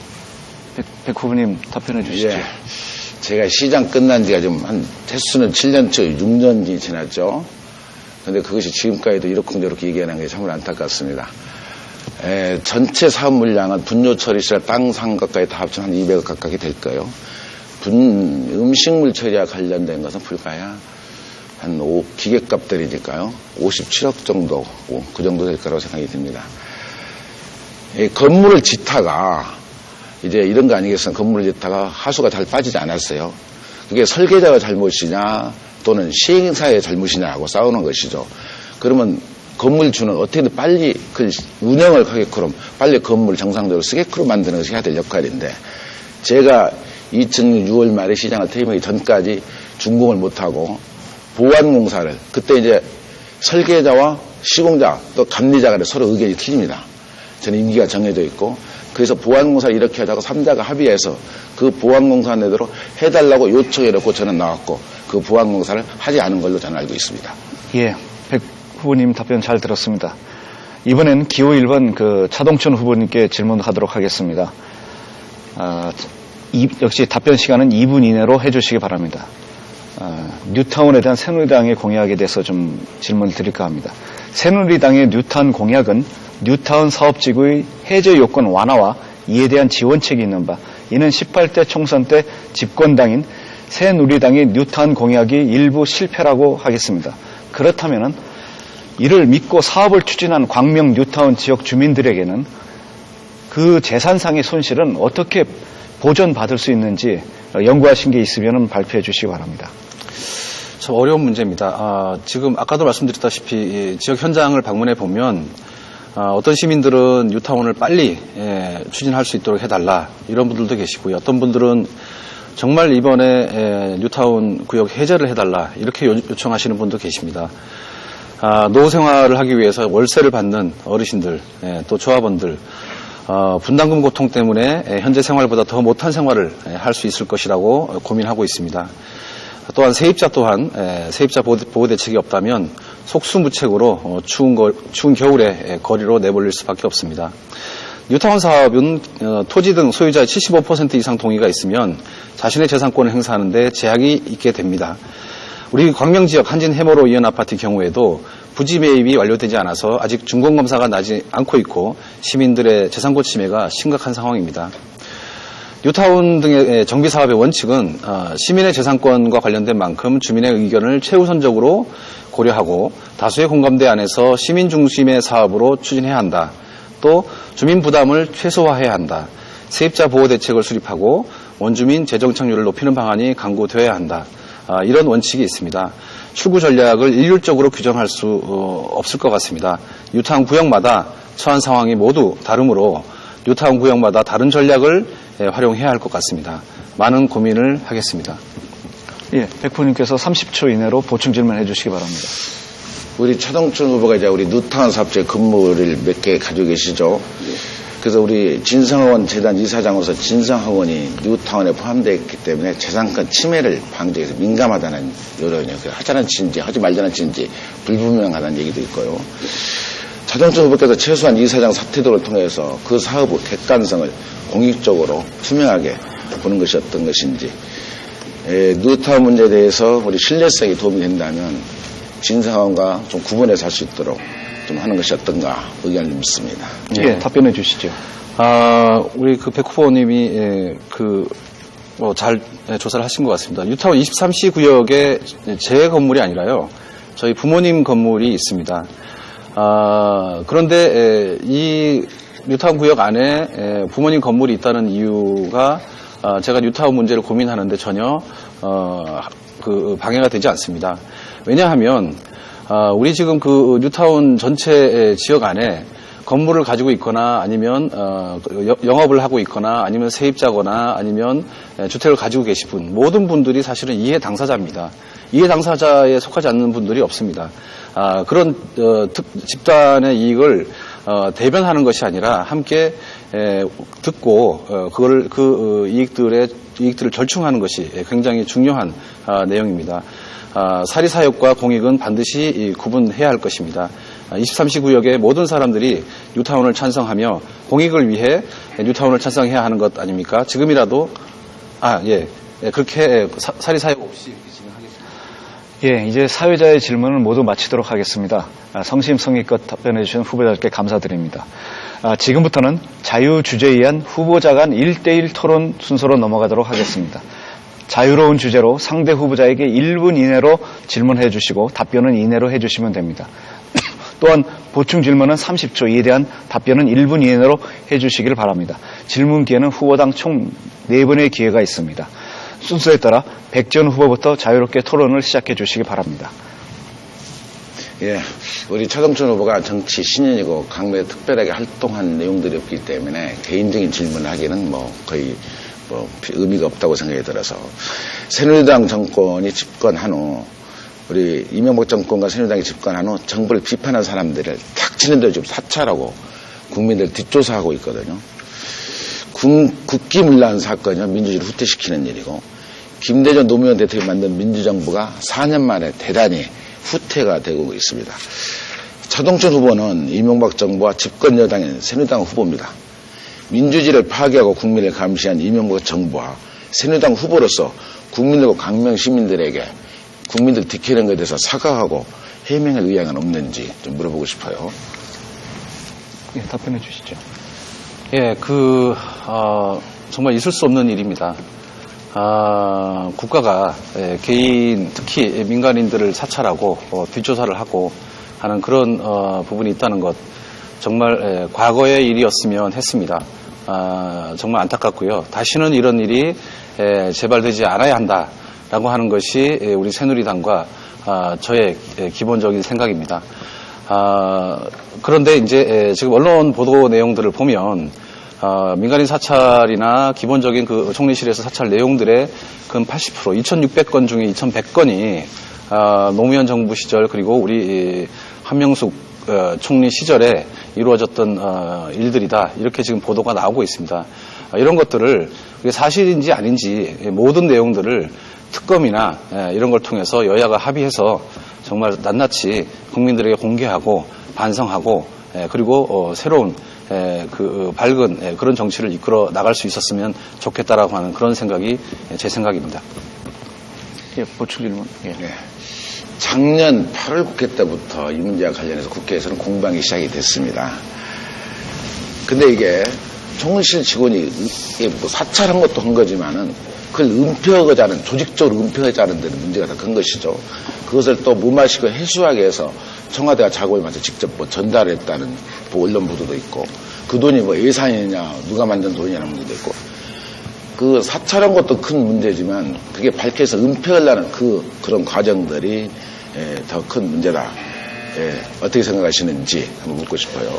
백 후보님 답변해 주시죠. 예. 제가 시장 끝난 지가 좀 한 횟수는 7년 초 6년이 지났죠. 그런데 그것이 지금까지도 이렇게 얘기하는 게 참으로 안타깝습니다. 전체 사업 물량은 분뇨 처리실 땅 상가까지 다 합치면 한 200억 가까이 될 거예요. 음식물 처리와 관련된 것은 불가야 한 기계값들이니까요. 57억 정도, 그 정도 될 거라고 생각이 듭니다. 건물을 짓다가 이제 이런 거 아니겠어요? 건물을 짓다가 하수가 잘 빠지지 않았어요. 그게 설계자의 잘못이냐 또는 시행사의 잘못이냐하고 싸우는 것이죠. 그러면 건물주는 어떻게든 빨리 그 운영을 하게끔 빨리 건물 정상적으로 쓰게끔 만드는 것이 해야 될 역할인데 제가 2006년 6월 말에 시장을 퇴임하기 전까지 준공을 못하고 보완공사를 그때 이제 설계자와 시공자 또 감리자가 서로 의견이 틀립니다. 저는 임기가 정해져 있고 그래서 보완공사를 이렇게 하다가 3자가 합의해서 그 보완공사 내도록 해달라고 요청해놓고 저는 나왔고 그 보완공사를 하지 않은 걸로 저는 알고 있습니다. 예, 백 후보님 답변 잘 들었습니다. 이번엔 기호 1번 차동천 후보님께 질문하도록 하겠습니다. 역시 답변 시간은 2분 이내로 해주시기 바랍니다. 뉴타운에 대한 새누리당의 공약에 대해서 좀 질문을 드릴까 합니다. 새누리당의 뉴타운 공약은 뉴타운 사업지구의 해제 요건 완화와 이에 대한 지원책이 있는 바 이는 18대 총선 때 집권당인 새누리당의 뉴타운 공약이 일부 실패라고 하겠습니다. 그렇다면 이를 믿고 사업을 추진한 광명 뉴타운 지역 주민들에게는 그 재산상의 손실은 어떻게 보전받을 수 있는지 연구하신 게 있으면 발표해 주시기 바랍니다. 참 어려운 문제입니다. 지금 아까도 말씀드렸다시피 지역 현장을 방문해 보면 어떤 시민들은 뉴타운을 빨리 추진할 수 있도록 해달라 이런 분들도 계시고요. 어떤 분들은 정말 이번에 뉴타운 구역 해제를 해달라 이렇게 요청하시는 분도 계십니다. 노후 생활을 하기 위해서 월세를 받는 어르신들 또 조합원들 분담금 고통 때문에 현재 생활보다 더 못한 생활을 할 수 있을 것이라고 고민하고 있습니다. 또한 세입자 또한 세입자 보호 대책이 없다면 속수무책으로 추운 겨울에 거리로 내몰릴 수밖에 없습니다. 뉴타운 사업은 토지 등 소유자의 75% 이상 동의가 있으면 자신의 재산권을 행사하는 데 제약이 있게 됩니다. 우리 광명 지역 한진 해머로 이연 아파트 경우에도 부지 매입이 완료되지 않아서 아직 준공검사가 나지 않고 있고 시민들의 재산권 침해가 심각한 상황입니다. 뉴타운 등의 정비사업의 원칙은 시민의 재산권과 관련된 만큼 주민의 의견을 최우선적으로 고려하고 다수의 공감대 안에서 시민 중심의 사업으로 추진해야 한다. 또 주민 부담을 최소화해야 한다. 세입자 보호 대책을 수립하고 원주민 재정 창률을 높이는 방안이 강구되어야 한다. 이런 원칙이 있습니다. 출구 전략을 일률적으로 규정할 수 없을 것 같습니다. 뉴타운 구역마다 처한 상황이 모두 다르므로 뉴타운 구역마다 다른 전략을 활용해야 할 것 같습니다. 많은 고민을 하겠습니다. 예, 백 후보님께서 30초 이내로 보충 질문해 주시기 바랍니다. 우리 차동천 후보가 이제 우리 뉴타운 사업체 건물을 몇 개 가지고 계시죠. 그래서 우리 진성학원 재단 이사장으로서 진성학원이 뉴타운에 포함되어 있기 때문에 재산권 침해를 방지해서 민감하다는 여론이 하자는 진지 하지 말자는 진지 불분명하다는 얘기도 있고요. 차동천 후보께서 최소한 이사장 사퇴 등을 통해서 그 사업의 객관성을 공익적으로 투명하게 보는 것이 어떤 것인지 뉴타운 문제에 대해서 우리 신뢰성이 도움이 된다면 진성학원과 좀 구분해서 할 수 있도록 좀 하는 것이 어떤가 의견을 묻습니다. 예, 답변해 주시죠. 우리 백 후보님이 잘 조사를 하신 것 같습니다. 뉴타운 23시 구역에 제 건물이 아니라요. 저희 부모님 건물이 있습니다. 그런데 이 뉴타운 구역 안에 부모님 건물이 있다는 이유가 제가 뉴타운 문제를 고민하는데 전혀 방해가 되지 않습니다. 왜냐하면 우리 지금 뉴타운 전체 지역 안에 건물을 가지고 있거나 아니면 영업을 하고 있거나 아니면 세입자거나 아니면 주택을 가지고 계신 분, 모든 분들이 사실은 이해 당사자입니다. 이해 당사자에 속하지 않는 분들이 없습니다. 그런 집단의 이익을 대변하는 것이 아니라 함께 듣고 그걸 이익들을 절충하는 것이 굉장히 중요한 내용입니다. 사리사욕과 공익은 반드시 구분해야 할 것입니다. 23시 구역의 모든 사람들이 뉴타운을 찬성하며 공익을 위해 뉴타운을 찬성해야 하는 것 아닙니까? 지금이라도 그렇게 사리사욕 없이 진행하겠습니다. 이제 사회자의 질문을 모두 마치도록 하겠습니다. 성심성의껏 답변해 주신 후보자들께 감사드립니다. 지금부터는 자유주제에 의한 후보자 간 1대1 토론 순서로 넘어가도록 하겠습니다. 자유로운 주제로 상대 후보자에게 1분 이내로 질문해 주시고 답변은 이내로 해 주시면 됩니다. 또한 보충 질문은 30초, 이에 대한 답변은 1분 이내로 해 주시길 바랍니다. 질문 기회는 후보당 총 4번의 기회가 있습니다. 순서에 따라 백지원 후보부터 자유롭게 토론을 시작해 주시기 바랍니다. 우리 차동천 후보가 정치 신인이고 강매에 특별하게 활동한 내용들이 없기 때문에 개인적인 질문을 하기는 거의 의미가 없다고 생각이 들어서 새누리당 정권이 집권한 후 우리 이명박 정권과 새누리당이 집권한 후 정부를 비판한 사람들을 탁 치는 대로 지금 사찰하고 국민들 뒷조사하고 있거든요. 국기문란 사건이요. 민주주의를 후퇴시키는 일이고 김대중 노무현 대통령이 만든 민주정부가 4년 만에 대단히 후퇴가 되고 있습니다. 차동천 후보는 이명박 정부와 집권 여당인 새누리당 후보입니다. 민주주의를 파괴하고 국민을 감시한 이명박 정부와 새누리당 후보로서 국민들과 강명 시민들에게 국민들 지키는 것에 대해서 사과하고 해명할 의향은 없는지 좀 물어보고 싶어요. 답변해 주시죠. 정말 있을 수 없는 일입니다. 국가가 개인, 특히 민간인들을 사찰하고 뒷조사를 하고 하는 그런 부분이 있다는 것, 정말 과거의 일이었으면 했습니다. 정말 안타깝고요. 다시는 이런 일이 재발되지 않아야 한다라고 하는 것이 우리 새누리당과 저의 기본적인 생각입니다. 그런데 이제 지금 언론 보도 내용들을 보면 민간인 사찰이나 기본적인 그 총리실에서 사찰 내용들의 근 80%, 2,600건 중에 2,100건이 노무현 정부 시절 그리고 우리 한명숙 총리 시절에 이루어졌던 일들이다. 이렇게 지금 보도가 나오고 있습니다. 이런 것들을 사실인지 아닌지 모든 내용들을 특검이나 이런 걸 통해서 여야가 합의해서 정말 낱낱이 국민들에게 공개하고 반성하고 그리고 새로운 밝은 그런 정치를 이끌어 나갈 수 있었으면 좋겠다라고 하는 그런 생각이 제 생각입니다. 보충 질문. 작년 8월 국회 때부터 이 문제와 관련해서 국회에서는 공방이 시작이 됐습니다. 근데 이게 총리실 직원이 사찰한 것도 한 거지만은 그걸 은폐하고자 하는, 조직적으로 은폐하고자 하는 데는 문제가 더 큰 것이죠. 그것을 또 무마시고 해소하기 위해서 청와대가 작업을 마쳐 직접 전달했다는 언론 보도도 있고, 그 돈이 예산이냐, 누가 만든 돈이냐는 문제도 있고, 그 사찰한 것도 큰 문제지만 그게 밝혀서 은폐하려는 그런 과정들이 더 큰 문제다. 어떻게 생각하시는지 한번 묻고 싶어요.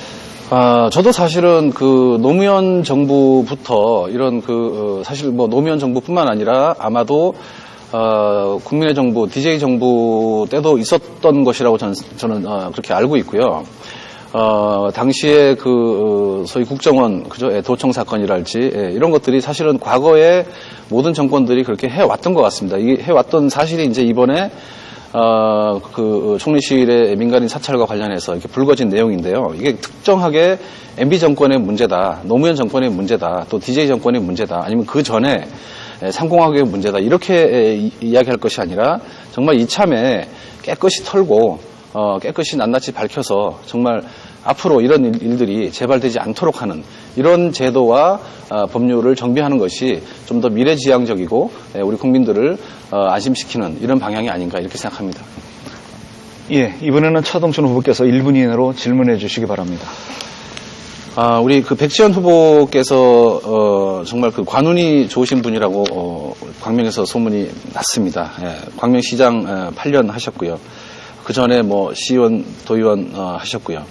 저도 사실은 그 노무현 정부부터 이런 사실 노무현 정부뿐만 아니라 아마도 국민의 정부, DJ 정부 때도 있었던 것이라고 저는 그렇게 알고 있고요. 당시에 소위 국정원, 도청 사건이랄지, 이런 것들이 사실은 과거에 모든 정권들이 그렇게 해왔던 것 같습니다. 이게 해왔던 사실이 이제 이번에, 총리실의 민간인 사찰과 관련해서 이렇게 불거진 내용인데요. 이게 특정하게 MB 정권의 문제다, 노무현 정권의 문제다, 또 DJ 정권의 문제다, 아니면 그 전에 상공화국의 문제다, 이렇게 이야기할 것이 아니라 정말 이참에 깨끗이 털고, 깨끗이 낱낱이 밝혀서 정말 앞으로 이런 일들이 재발되지 않도록 하는 이런 제도와 법률을 정비하는 것이 좀 더 미래지향적이고 우리 국민들을 안심시키는 이런 방향이 아닌가 이렇게 생각합니다. 이번에는 차동천 후보께서 1분 이내로 질문해 주시기 바랍니다. 우리 백지원 후보께서 정말 관운이 좋으신 분이라고 광명에서 소문이 났습니다. 광명시장 8년 하셨고요. 그 전에 시의원, 도의원 하셨고요.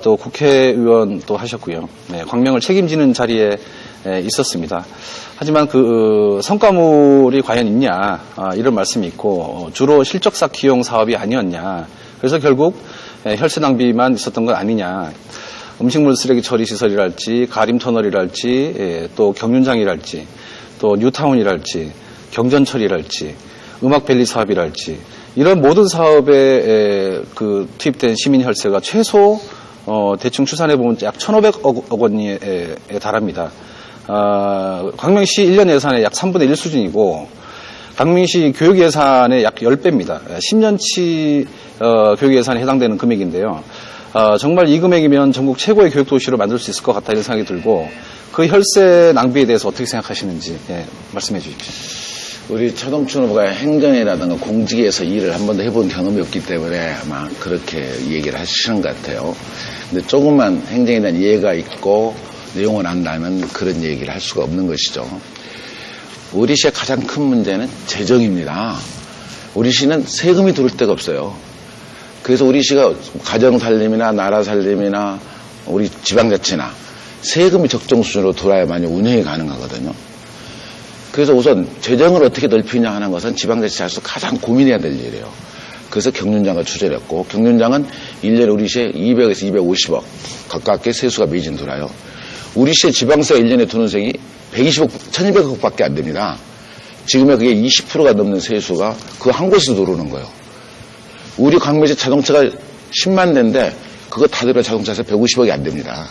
또 국회의원도 하셨고요. 네, 광명을 책임지는 자리에 있었습니다. 하지만 그 성과물이 과연 있냐 이런 말씀이 있고 주로 실적 쌓기용 사업이 아니었냐. 그래서 결국 혈세 낭비만 있었던 건 아니냐. 음식물 쓰레기 처리 시설이랄지 가림 터널이랄지 또 경륜장이랄지 또 뉴타운이랄지 경전처리랄지 음악밸리 사업이랄지 이런 모든 사업에 그 투입된 시민 혈세가 최소 대충 추산해 보면 약 1,500억 원에 달합니다. 광명시 1년 예산의 약 3분의 1 수준이고 광명시 교육 예산의 약 10배입니다. 10년치 교육 예산에 해당되는 금액인데요. 정말 이 금액이면 전국 최고의 교육 도시로 만들 수 있을 것 같다 이런 생각이 들고 그 혈세 낭비에 대해서 어떻게 생각하시는지 말씀해 주십시오. 우리 차동춘 후보가 행정이라든가 공직에서 일을 한 번도 해본 경험이 없기 때문에 아마 그렇게 얘기를 하시는 것 같아요. 근데 조금만 행정에 대한 이해가 있고 내용을 안다면 그런 얘기를 할 수가 없는 것이죠. 우리 시의 가장 큰 문제는 재정입니다. 우리 시는 세금이 들어올 데가 없어요. 그래서 우리 시가 가정 살림이나 나라 살림이나 우리 지방자치나 세금이 적정 수준으로 돌아야만이 운영이 가능하거든요. 그래서 우선 재정을 어떻게 넓히냐 하는 것은 지방자치에서 가장 고민해야 될 일이에요. 그래서 경륜장을 추진했고 경륜장은 1년에 우리 시에 200에서 250억 가깝게 세수가 매진 돌아요. 우리 시의 지방세가 1년에 드는 세액이 120억, 1200억밖에 안 됩니다. 지금의 그게 20%가 넘는 세수가 그 한 곳에서 들어오는 거예요. 우리 광명시 자동차가 10만 대인데 그거 다 들어 자동차세 150억이 안 됩니다.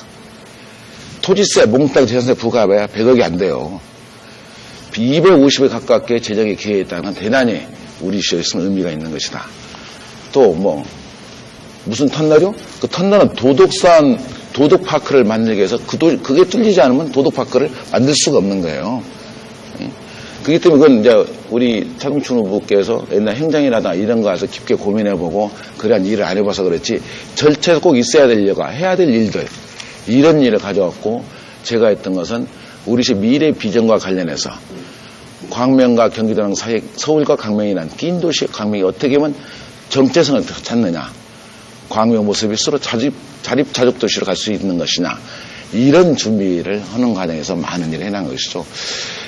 토지세, 몽땅 재산세 부과해봐야 100억이 안 돼요. 250억 가깝게 재정에 기여했다는 건 대단히 우리 시에서는 의미가 있는 것이다. 또 뭐 무슨 터널이요? 그 터널은 도덕파크를 만들기 위해서 그게 뚫리지 않으면 도덕파크를 만들 수가 없는 거예요. 그렇기 때문에 그건 이제 우리 차동춘 후보께서 옛날 행정이라든가 이런 거 가서 깊게 고민해보고 그러한 일을 안 해봐서 그렇지 절차에서 꼭 있어야 될 일과 해야 될 일들 이런 일을 가져왔고 제가 했던 것은 우리 시 미래 비전과 관련해서 광명과 경기도랑 사이 서울과 광명이란 낀 도시 광명이 어떻게 하면 정체성을 찾느냐 광명 모습이 서로 자립 도시로 갈 수 있는 것이냐 이런 준비를 하는 과정에서 많은 일을 해난 것이죠.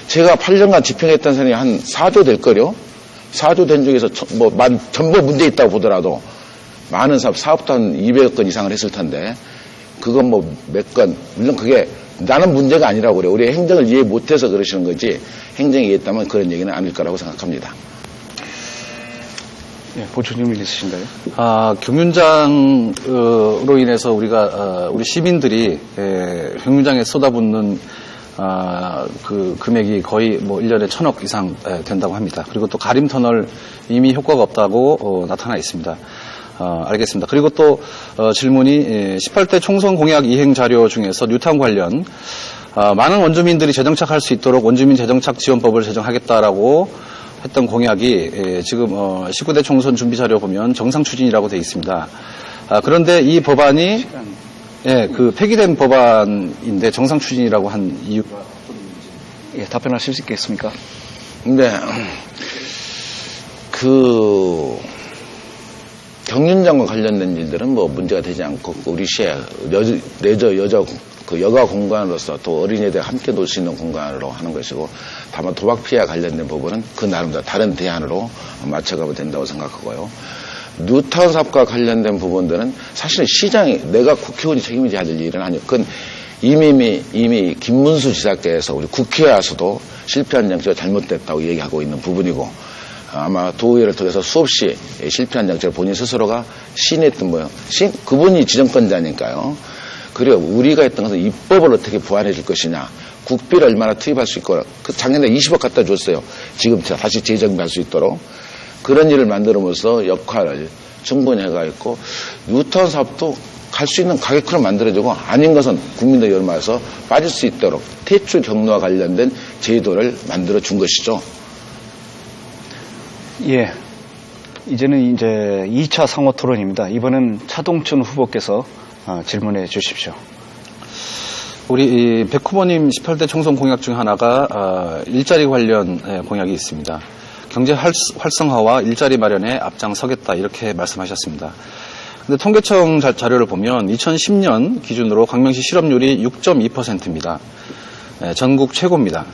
제가 8년간 집행했던 사람이 한 4조 될 거요. 4조 된 중에서 전부 문제 있다고 보더라도 많은 사업도 한 200억 건 이상을 했을 텐데 그건 몇 건 물론 그게 나는 문제가 아니라고 그래요. 우리 행정을 이해 못해서 그러시는 거지 행정이 이해했다면 그런 얘기는 아닐 거라고 생각합니다. 예, 보충 질문 있으신가요? 경륜장으로 인해서 우리 시민들이 경륜장에 쏟아붓는 그 금액이 거의 1년에 1,000억 이상 된다고 합니다. 그리고 또 가림터널 이미 효과가 없다고 나타나 있습니다. 알겠습니다. 그리고 또 질문이 18대 총선 공약 이행 자료 중에서 뉴타운 관련 많은 원주민들이 재정착할 수 있도록 원주민 재정착 지원법을 제정하겠다라고 했던 공약이 지금 19대 총선 준비 자료 보면 정상 추진이라고 되어 있습니다. 그런데 이 법안이 그 폐기된 법안인데 정상 추진이라고 한 이유가 예, 답변하실 수 있겠습니까? 네. 경륜장과 관련된 일들은 문제가 되지 않고 우리 시의 여가 공간으로서 또 어린이들 함께 놀 수 있는 공간으로 하는 것이고 다만 도박 피해와 관련된 부분은 그 나름대로 다른 대안으로 맞춰가면 된다고 생각하고요. 뉴타운 사업과 관련된 부분들은 사실은 시장이 내가 국회의원이 책임져야 될 일은 아니고 그건 이미 김문수 지사께서 우리 국회에 와서도 실패한 정치가 잘못됐다고 얘기하고 있는 부분이고 아마 도의회를 통해서 수없이 실패한 정책을 본인 스스로가 시인했던 거예요. 그분이 지정권자니까요. 그리고 우리가 했던 것은 입법을 어떻게 보완해 줄 것이냐. 국비를 얼마나 투입할 수 있고 작년에 20억 갖다 줬어요. 지금 다시 재정비할 수 있도록. 그런 일을 만들어서 역할을 충분히 해가 있고 뉴타운 사업도 갈 수 있는 가격으로 만들어주고 아닌 것은 국민들 여론에서 빠질 수 있도록 대출 경로와 관련된 제도를 만들어 준 것이죠. 예. 이제는 2차 상호 토론입니다. 이번엔 차동춘 후보께서 질문해 주십시오. 우리 백 후보님 18대 총선 공약 중 하나가 일자리 관련 공약이 있습니다. 경제 활성화와 일자리 마련에 앞장서겠다 이렇게 말씀하셨습니다. 근데 통계청 자료를 보면 2010년 기준으로 광명시 실업률이 6.2%입니다. 전국 최고입니다.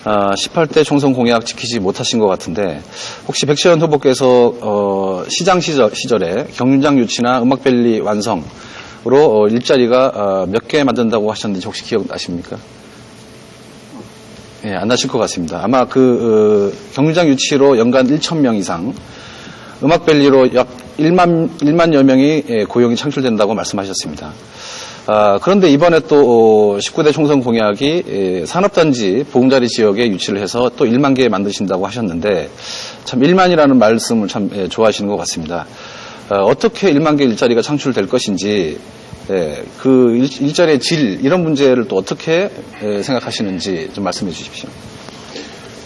18대 총선 공약 지키지 못하신 것 같은데 혹시 백시현 후보께서 시장 시절에 경륜장 유치나 음악밸리 완성으로 일자리가 몇 개 만든다고 하셨는지 혹시 기억나십니까? 예, 안 나실 것 같습니다. 아마 경륜장 유치로 연간 1,000명 이상, 음악밸리로 약 1만여 명이 고용이 창출된다고 말씀하셨습니다. 그런데 이번에 또 19대 총선 공약이 산업단지 보금자리 지역에 유치를 해서 또 1만 개 만드신다고 하셨는데 참 1만이라는 말씀을 참 좋아하시는 것 같습니다. 어떻게 1만 개 일자리가 창출될 것인지, 그 일자리의 질, 이런 문제를 또 어떻게 생각하시는지 좀 말씀해 주십시오.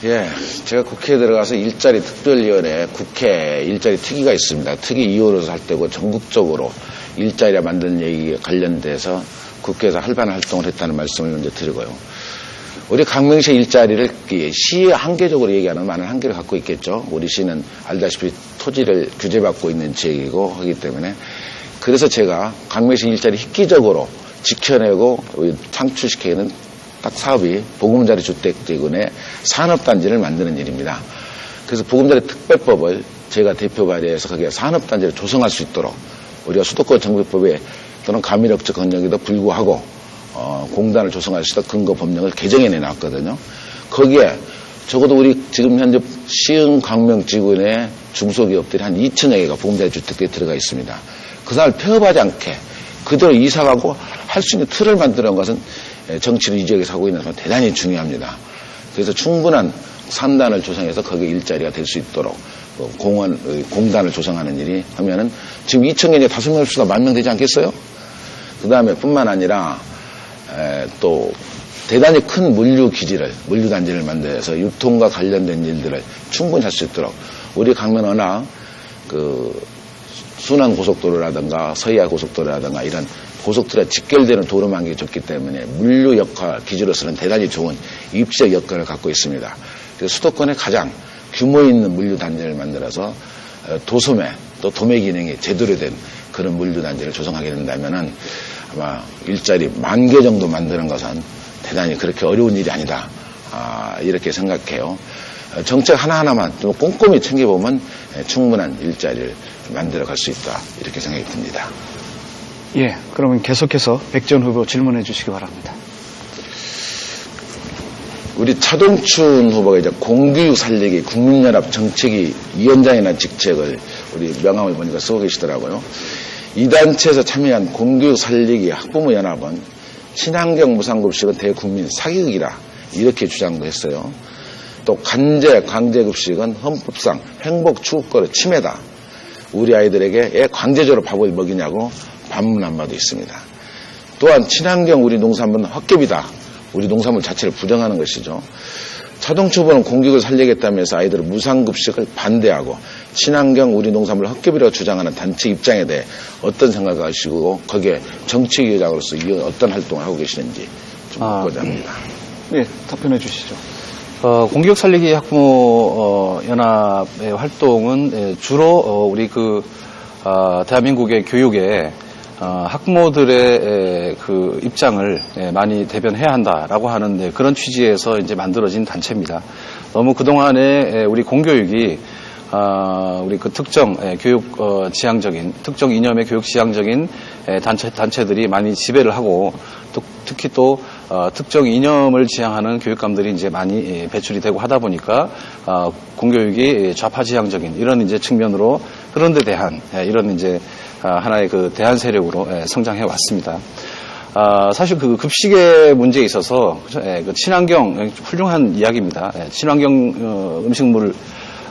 예, 제가 국회에 들어가서 일자리 특별위원회 국회 일자리 특위가 있습니다. 특위 2호로서 할 때고 전국적으로 일자리 만드는 얘기에 관련돼서 국회에서 활발한 활동을 했다는 말씀을 먼저 드리고요. 우리 강명시 일자리를 시에 한계적으로 얘기하는 많은 한계를 갖고 있겠죠. 우리 시는 알다시피 토지를 규제받고 있는 지역이고 하기 때문에 그래서 제가 강명시 일자리 획기적으로 지켜내고 창출시키는 딱 사업이 보금자리 주택지구내 산업단지를 만드는 일입니다. 그래서 보금자리 특별법을 제가 대표 발의해서 거기에 산업단지를 조성할 수 있도록 우리가 수도권 정비법에 또는 가밀업적 권역에도 불구하고 공단을 조성할 수 있도록 근거 법령을 개정해 내놨거든요. 거기에 적어도 우리 지금 현재 시흥 광명지구 내 중소기업들이 한 2천여 개가 보금자리 주택지에 들어가 있습니다. 그 사람을 폐업하지 않게 그대로 이사가고 할 수 있는 틀을 만드는 것은 정치를 이 지역에서 하고 있는 것은 대단히 중요합니다. 그래서 충분한 산단을 조성해서 거기에 일자리가 될 수 있도록 공단을 조성하는 일이 하면은 지금 2,000개에 5명 수가 10,000명 되지 않겠어요? 그 다음에 뿐만 아니라 또 대단히 큰 물류단지를 만들어서 유통과 관련된 일들을 충분히 할 수 있도록 우리 강면 워낙 순환 고속도로라든가 서해안 고속도로라든가 이런 고속도로에 직결되는 도로망이 좋기 때문에 물류 역할 기준으로서는 대단히 좋은 입지적 여건을 갖고 있습니다. 그래서 수도권에 가장 규모 있는 물류단지를 만들어서 도소매 또 도매 기능이 제대로 된 그런 물류단지를 조성하게 된다면은 아마 일자리 10,000개 정도 만드는 것은 대단히 그렇게 어려운 일이 아니다. 이렇게 생각해요. 정책 하나하나만 좀 꼼꼼히 챙겨보면 충분한 일자리를 만들어갈 수 있다. 이렇게 생각이 듭니다. 예, 그러면 계속해서 백전 후보 질문해 주시기 바랍니다. 우리 차동춘 후보가 이제 공교육 살리기 국민연합 정책위 위원장이라는 직책을 우리 명함을 보니까 쓰고 계시더라고요. 이 단체에서 참여한 공교육 살리기 학부모 연합은 친환경 무상급식은 대국민 사기극이라 이렇게 주장도 했어요. 또 강제급식은 헌법상 행복 추구권의 침해다. 우리 아이들에게 왜 강제적으로 밥을 먹이냐고 반문한 바도 있습니다. 또한 친환경 우리 농산물은 헛개비다. 우리 농산물 자체를 부정하는 것이죠. 차동춘 후보는 공교육을 살리겠다면서 아이들을 무상급식을 반대하고 친환경 우리 농산물 헛개비라고 주장하는 단체 입장에 대해 어떤 생각을 하시고 거기에 정치위원장으로서 어떤 활동을 하고 계시는지 좀 묻고자 합니다. 네, 답변해 주시죠. 공교육 살리기 학부모 연합의 활동은 주로 우리 대한민국의 교육에 학부모들의 그 입장을 많이 대변해야 한다라고 하는 그런 취지에서 이제 만들어진 단체입니다. 너무 그동안에 우리 공교육이 우리 그 특정 교육 지향적인 특정 이념의 교육 지향적인 단체들이 많이 지배를 하고 또 특히 또 특정 이념을 지향하는 교육감들이 이제 많이 배출이 되고 하다 보니까 공교육이 좌파 지향적인 이런 이제 측면으로 그런 데 대한 이런 이제 하나의 그 대안 세력으로 성장해 왔습니다. 사실 그 급식의 문제에 있어서 그 친환경 훌륭한 이야기입니다. 친환경 음식물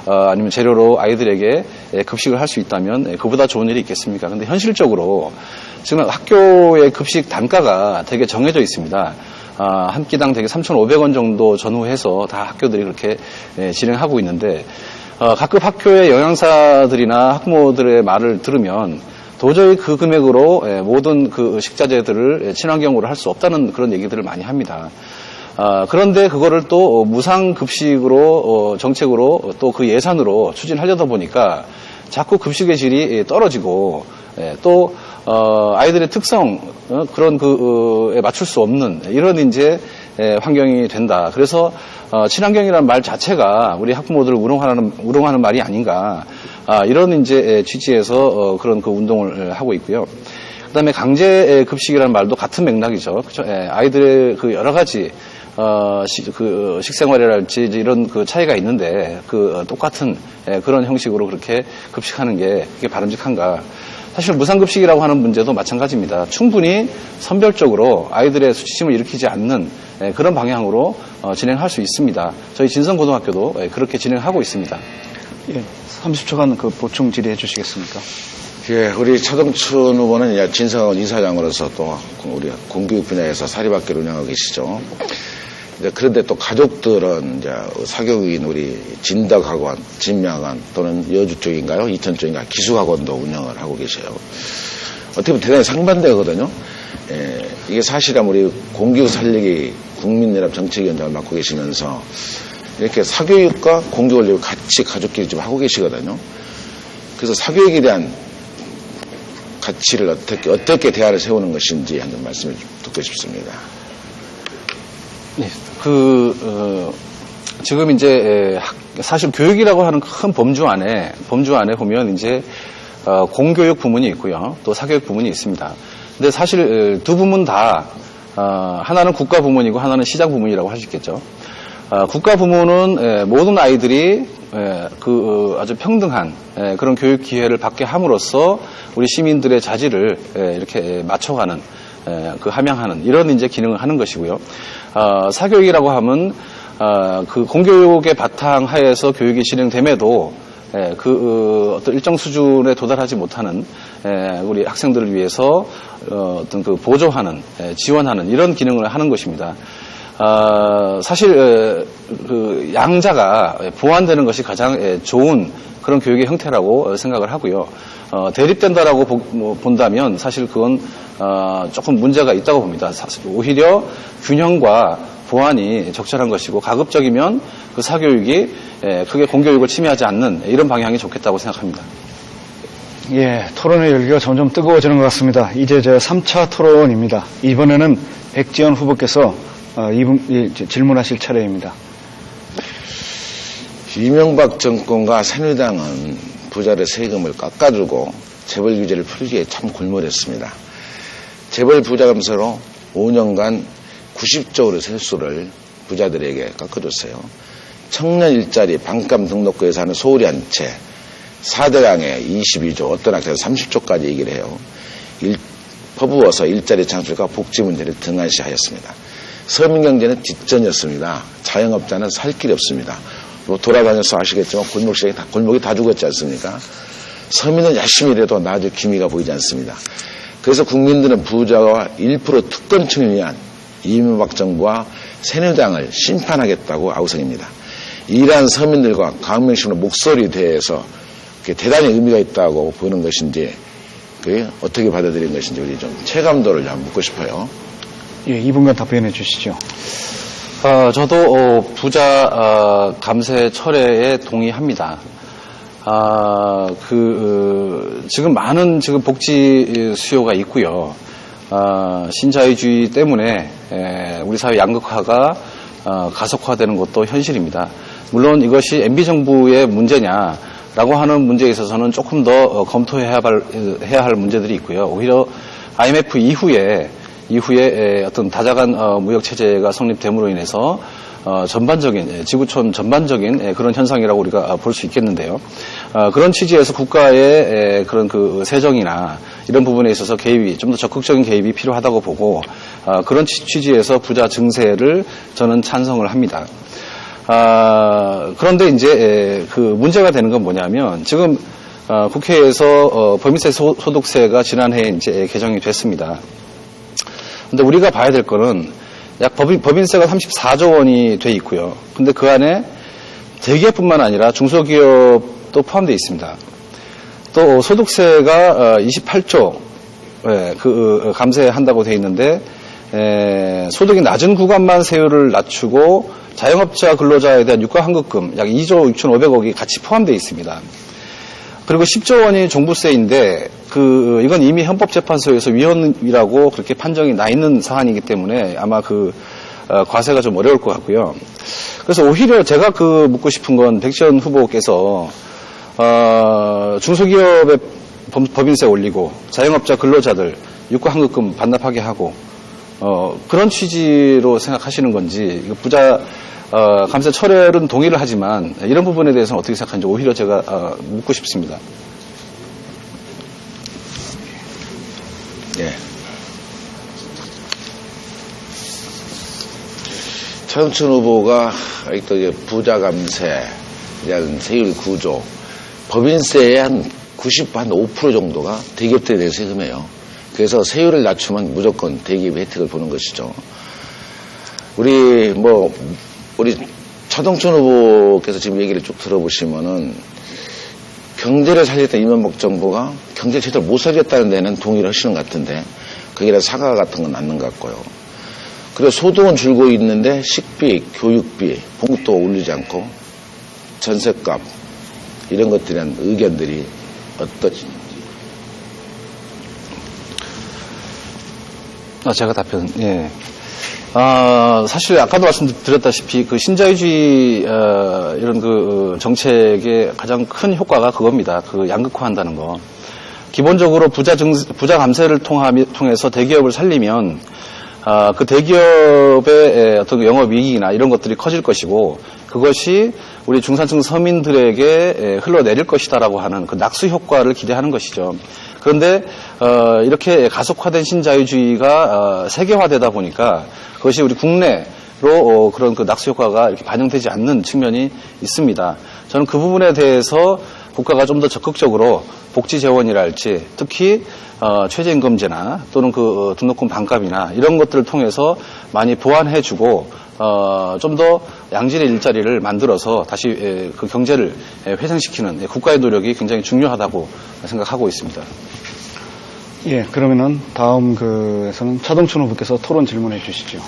아니면 재료로 아이들에게 급식을 할 수 있다면 그보다 좋은 일이 있겠습니까? 근데 현실적으로 지금 학교의 급식 단가가 되게 정해져 있습니다. 한 끼당 되게 3,500원 정도 전후해서 다 학교들이 그렇게 진행하고 있는데 각급 학교의 영양사들이나 학부모들의 말을 들으면 도저히 그 금액으로 모든 그 식자재들을 친환경으로 할 수 없다는 그런 얘기들을 많이 합니다. 그런데 그거를 또 무상급식으로 정책으로 또 그 예산으로 추진하려다 보니까 자꾸 급식의 질이 떨어지고 또 아이들의 특성 그런 그에 맞출 수 없는 이런 이제 환경이 된다. 그래서 친환경이라는 말 자체가 우리 학부모들을 우롱하는 말이 아닌가. 이런 이제 취지에서 그런 그 운동을 하고 있고요. 그다음에 강제 급식이라는 말도 같은 맥락이죠. 그렇죠? 아이들의 그 여러 가지 그 식생활이랄지 이런 그 차이가 있는데 그 똑같은 그런 형식으로 그렇게 급식하는 게 이게 바람직한가? 사실 무상급식이라고 하는 문제도 마찬가지입니다. 충분히 선별적으로 아이들의 수치심을 일으키지 않는 그런 방향으로 진행할 수 있습니다. 저희 진성고등학교도 그렇게 진행하고 있습니다. 예, 30초간 그 보충 질의해 주시겠습니까? 예, 우리 차동춘 후보는 진성학원 이사장으로서 또 우리 공교육 분야에서 사립학교를 운영하고 계시죠. 그런데 또 가족들은 이제 사교육인 우리 진덕학원, 진명학원 또는 여주 쪽인가요? 이천 쪽인가요? 기숙학원도 운영을 하고 계세요. 어떻게 보면 대단히 상반되거든요. 예, 이게 사실은 우리 공교육 살리기 국민연합 정책위원장을 맡고 계시면서 이렇게 사교육과 공교육을 같이 가족끼리 좀 하고 계시거든요. 그래서 사교육에 대한 가치를 어떻게 대안을 세우는 것인지 한번 말씀을 듣고 싶습니다. 네, 지금 이제 사실 교육이라고 하는 큰 범주 안에 보면 이제 공교육 부문이 있고요, 또 사교육 부문이 있습니다. 근데 사실 두 부문 다 하나는 국가 부문이고 하나는 시장 부문이라고 할 수 있겠죠. 국가 부문은 모든 아이들이 아주 평등한 그런 교육 기회를 받게 함으로써 우리 시민들의 자질을 이렇게 맞춰가는 함양하는 이런 이제 기능을 하는 것이고요. 사교육이라고 하면 그 공교육의 바탕 하에서 교육이 진행됨에도 어떤 일정 수준에 도달하지 못하는 우리 학생들을 위해서 어떤 그 보조하는 지원하는 이런 기능을 하는 것입니다. 사실 그 양자가 보완되는 것이 가장 좋은 그런 교육의 형태라고 생각을 하고요. 대립된다라고 본다면 사실 그건 조금 문제가 있다고 봅니다. 오히려 균형과 보완이 적절한 것이고 가급적이면 그 사교육이 크게 공교육을 침해하지 않는 이런 방향이 좋겠다고 생각합니다. 예, 토론의 열기가 점점 뜨거워지는 것 같습니다. 이제 3차 토론입니다. 이번에는 백지원 후보께서 질문하실 차례입니다. 이명박 정권과 새누리당은 부자의 세금을 깎아주고 재벌 규제를 풀기에 참 골몰했습니다. 재벌 부자 감세로 5년간 90조 원의 세수를 부자들에게 깎아줬어요. 청년 일자리 반감 등록금 예산은 소홀히 한 채 4대강에 22조, 어떤 학교에서 30조까지 얘기를 해요. 퍼부어서 일자리 창출과 복지 문제를 등한시하였습니다. 서민경제는 뒷전이었습니다. 자영업자는 살 길이 없습니다. 돌아다녀서 아시겠지만 골목이 다 죽었지 않습니까? 서민은 열심히 일해도 나중 기미가 보이지 않습니다. 그래서 국민들은 부자와 1% 특권층을 위한 이명박 정부와 새누리당을 심판하겠다고 아우성입니다. 이러한 서민들과 강명신의 목소리에 대해서 대단히 의미가 있다고 보는 것인지 어떻게 받아들이는 것인지 우리 좀 체감도를 좀 묻고 싶어요. 예, 2분간 답변해 주시죠. 저도 부자 감세 철회에 동의합니다. 지금 많은 복지 수요가 있고요. 신자유주의 때문에 우리 사회 양극화가 가속화되는 것도 현실입니다. 물론 이것이 MB 정부의 문제냐라고 하는 문제에 있어서는 조금 더 검토해야 할 문제들이 있고요. 오히려 IMF 이후에 어떤 다자간 무역 체제가 성립됨으로 인해서 전반적인 지구촌 전반적인 그런 현상이라고 우리가 볼 수 있겠는데요. 그런 취지에서 국가의 그런 그 세정이나 이런 부분에 있어서 개입이 좀 더 적극적인 개입이 필요하다고 보고 그런 취지에서 부자 증세를 저는 찬성을 합니다. 그런데 이제 그 문제가 되는 건 뭐냐면 지금 국회에서 법인세 소득세가 지난해 이제 개정이 됐습니다. 근데 우리가 봐야 될 거는 약 법인세가 34조 원이 돼 있고요. 근데 그 안에 대기업뿐만 아니라 중소기업도 포함되어 있습니다. 또 소득세가 28조 감세한다고 돼 있는데 소득이 낮은 구간만 세율을 낮추고 자영업자 근로자에 대한 유가환급금 약 2조 6,500억이 같이 포함되어 있습니다. 그리고 10조 원이 종부세인데 이건 이미 헌법재판소에서 위헌이라고 그렇게 판정이 나 있는 사안이기 때문에 아마 과세가 좀 어려울 것 같고요. 그래서 오히려 제가 묻고 싶은 건 백지원 후보께서 중소기업의 법인세 올리고 자영업자 근로자들 유가환급금 반납하게 하고 그런 취지로 생각하시는 건지 부자 감세 철회는 동의를 하지만 이런 부분에 대해서는 어떻게 생각하는지 오히려 제가 묻고 싶습니다. 예. 차동춘 후보가 아직도 부자 감세, 세율 구조, 법인세의 한 5% 정도가 대기업들에 대해서 세금이에요. 그래서 세율을 낮추면 무조건 대기업의 혜택을 보는 것이죠. 우리 차동춘 후보께서 지금 얘기를 쭉 들어보시면은 경제를 살렸던 이명박 정부가 경제 제대로 못 살렸다는 데는 동의를 하시는 것 같은데 거기다 사과 같은 건 맞는 것 같고요. 그리고 소득은 줄고 있는데 식비, 교육비, 봉투 올리지 않고 전셋값 이런 것들에 대한 의견들이 어떠신지. 제가 답변, 예. 사실 아까도 말씀드렸다시피 신자유주의 이런 정책의 가장 큰 효과가 그겁니다. 양극화한다는 거. 기본적으로 부자 감세를 통해서 대기업을 살리면 그 대기업의 어떤 영업이익이나 이런 것들이 커질 것이고 그것이 우리 중산층 서민들에게 흘러내릴 것이다라고 하는 그 낙수 효과를 기대하는 것이죠. 그런데 이렇게 가속화된 신자유주의가 세계화되다 보니까 그것이 우리 국내로 그런 낙수 효과가 이렇게 반영되지 않는 측면이 있습니다. 저는 그 부분에 대해서 국가가 좀 더 적극적으로 복지 재원이랄지 특히 최저임금제나 또는 등록금 반값이나 이런 것들을 통해서 많이 보완해주고 좀 더 양질의 일자리를 만들어서 다시 그 경제를 회생시키는 국가의 노력이 굉장히 중요하다고 생각하고 있습니다. 예, 그러면은 다음 에서는 차동춘 후보께서 토론 질문해 주시죠.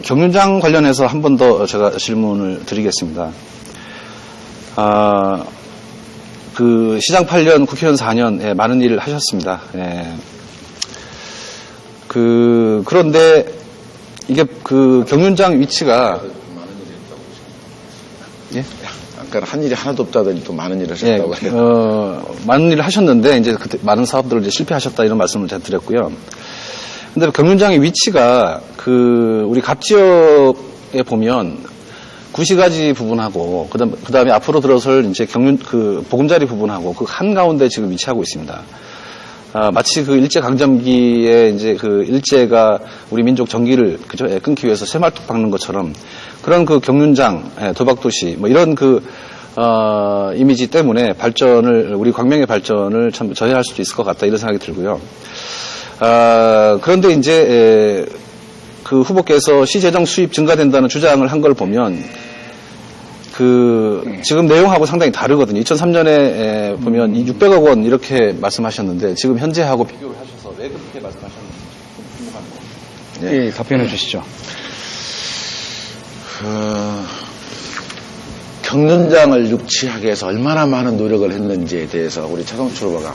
경륜장 관련해서 한 번 더 제가 질문을 드리겠습니다. 시장 8년, 국회의원 4년, 많은 일을 하셨습니다. 그런데 이게 경륜장 위치가 예? 아까 한 일이 하나도 없다더니 또 많은 일을 하셨다고 해요. 많은 일을 하셨는데 이제 그때 많은 사업들을 이제 실패하셨다 이런 말씀을 제가 드렸고요. 근데 경륜장의 위치가 우리 갑지역에 보면 구시가지 부분하고 그다음에 앞으로 들어설 이제 보금자리 부분하고 그 한가운데 지금 위치하고 있습니다. 마치 일제 강점기에 이제 일제가 우리 민족 정기를 끊기 위해서 쇠말뚝 박는 것처럼 그런 경륜장, 도박도시 이런 이미지 때문에 우리 광명의 발전을 참 저해할 수도 있을 것 같다 이런 생각이 들고요. 그런데 이제 후보께서 시재정 수입 증가된다는 주장을 한 걸 보면 지금 내용하고 상당히 다르거든요. 2003년에 보면 600억 원 이렇게 말씀하셨는데 지금 현재하고 비교를 하셔서 왜 그렇게 말씀하셨는지 궁금합니다. 예, 답변해 주시죠. 경륜장을 유치하기 위해서 얼마나 많은 노력을 했는지에 대해서 우리 차동춘 후보가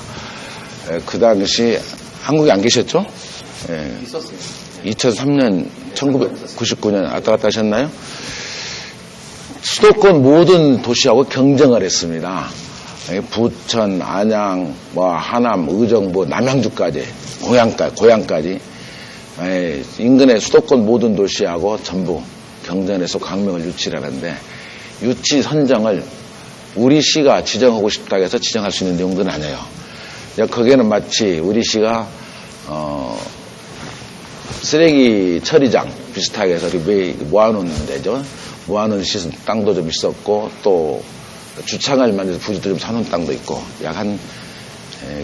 그 당시 한국에 안 계셨죠? 있었어요. 2003년, 1999년 왔다 갔다 하셨나요? 수도권 모든 도시하고 경쟁을 했습니다. 부천, 안양, 하남, 의정, 남양주까지, 고향까지 인근의 수도권 모든 도시하고 전부 경쟁해서 광명을 유치를 하는데 유치 선정을 우리 시가 지정하고 싶다고 해서 지정할 수 있는 내용들은 아니에요. 거기에는 마치 우리 시가 쓰레기 처리장 비슷하게 해서 모아놓는 데죠. 모아놓은 시선 땅도 좀 있었고 또 주차장을 만들어서 부지도 좀 사놓은 땅도 있고 약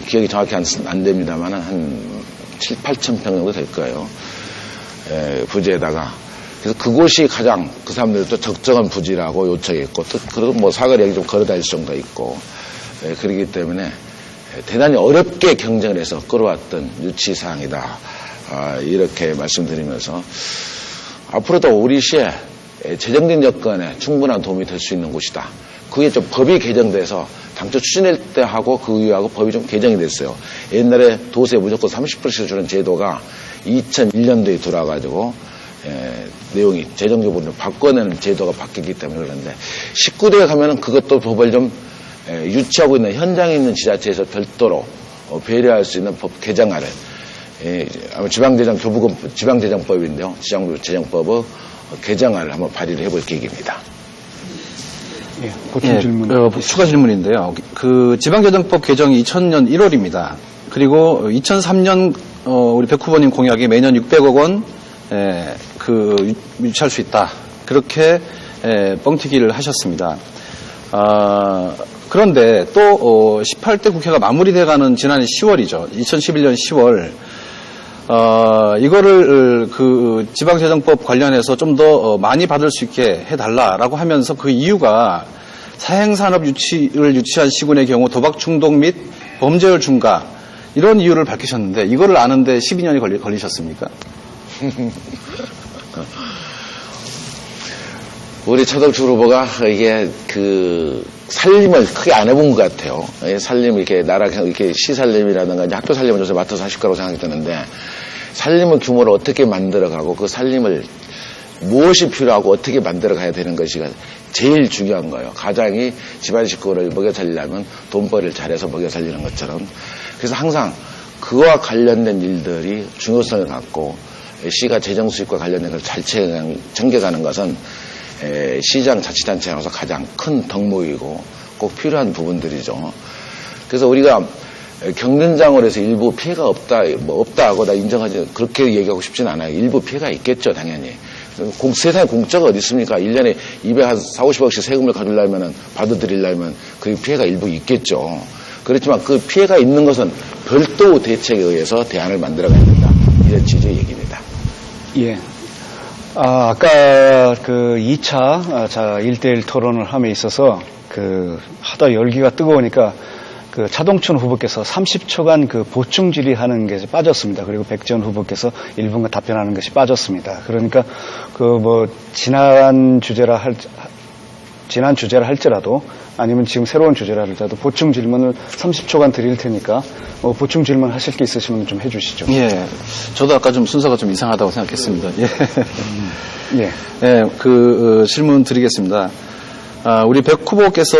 기억이 정확히 안 됩니다만 한 7, 8천 평 정도 될 거예요. 부지에다가. 그래서 그곳이 가장 그 사람들도 적정한 부지라고 요청했고 그리고 사거리 여기 좀 걸어다닐 정도 있고 그렇기 때문에 대단히 어렵게 경쟁을 해서 끌어왔던 유치사항이다. 이렇게 말씀드리면서 앞으로도 우리 시에 재정적 여건에 충분한 도움이 될 수 있는 곳이다. 그게 좀 법이 개정돼서 당초 추진할 때 하고 그 이후하고 법이 좀 개정이 됐어요. 옛날에 도세 무조건 30%씩 주는 제도가 2001년도에 돌아가지고 내용이 재정적으로 바꿔내는 제도가 바뀌기 때문에 그런데 19대에 가면은 그것도 법을 좀 유치하고 있는 현장에 있는 지자체에서 별도로 배려할 수 있는 법 개정안을 아마 지방재정법인데요. 지방재정법의 개정안을 한번 발의를 해볼 계획입니다. 예, 보충 질문. 추가 질문인데요. 그 지방재정법 개정이 2000년 1월입니다. 그리고 2003년 우리 백 후보님 공약이 매년 600억 원 유치할 수 있다. 그렇게 뻥튀기를 하셨습니다. 그런데 또 18대 국회가 마무리돼가는 지난해 10월이죠. 2011년 10월 이거를 그 지방재정법 관련해서 좀 더 많이 받을 수 있게 해달라라고 하면서 그 이유가 사행산업 유치를 유치한 시군의 경우 도박 중독 및 범죄율 중과 이런 이유를 밝히셨는데 이거를 아는데 12년이 걸리셨습니까? 우리 차동출 후보가 이게 그 살림을 크게 안 해본 것 같아요. 살림 이렇게 이렇게 시살림이라든가 이제 학교 살림을 요새 맡아서 하실 거라고 생각이 드는데 살림의 규모를 어떻게 만들어가고 그 살림을 무엇이 필요하고 어떻게 만들어가야 되는 것이 제일 중요한 거예요. 가장이 집안 식구를 먹여 살리려면 돈벌이를 잘해서 먹여 살리는 것처럼 그래서 항상 그와 관련된 일들이 중요성을 갖고 시가 재정 수입과 관련된 걸 잘 챙겨가는 것은 시장 자치단체로서 가장 큰 덕목이고 꼭 필요한 부분들이죠. 그래서 우리가 경륜장으로 해서 일부 피해가 없다 하고 나 인정하지 그렇게 얘기하고 싶진 않아요. 일부 피해가 있겠죠, 당연히. 세상에 공짜가 어디 있습니까? 1년에 240~50억씩 세금을 받아들이려면 그 피해가 일부 있겠죠. 그렇지만 그 피해가 있는 것은 별도 대책에 의해서 대안을 만들어가야 된다. 이런 취지의 얘기입니다. 예. 아까 그 2차 1대1 토론을 함에 있어서 하다 열기가 뜨거우니까 그 차동춘 후보께서 30초간 그 보충 질의하는 게 빠졌습니다. 그리고 백지원 후보께서 1분간 답변하는 것이 빠졌습니다. 그러니까 지난 주제라 할지라도 아니면 지금 새로운 주제라 할지라도 보충 질문을 30초간 드릴 테니까 보충 질문 하실 게 있으시면 좀 해주시죠. 예, 저도 아까 좀 순서가 좀 이상하다고 생각했습니다. 예, 질문 드리겠습니다. 우리 백 후보께서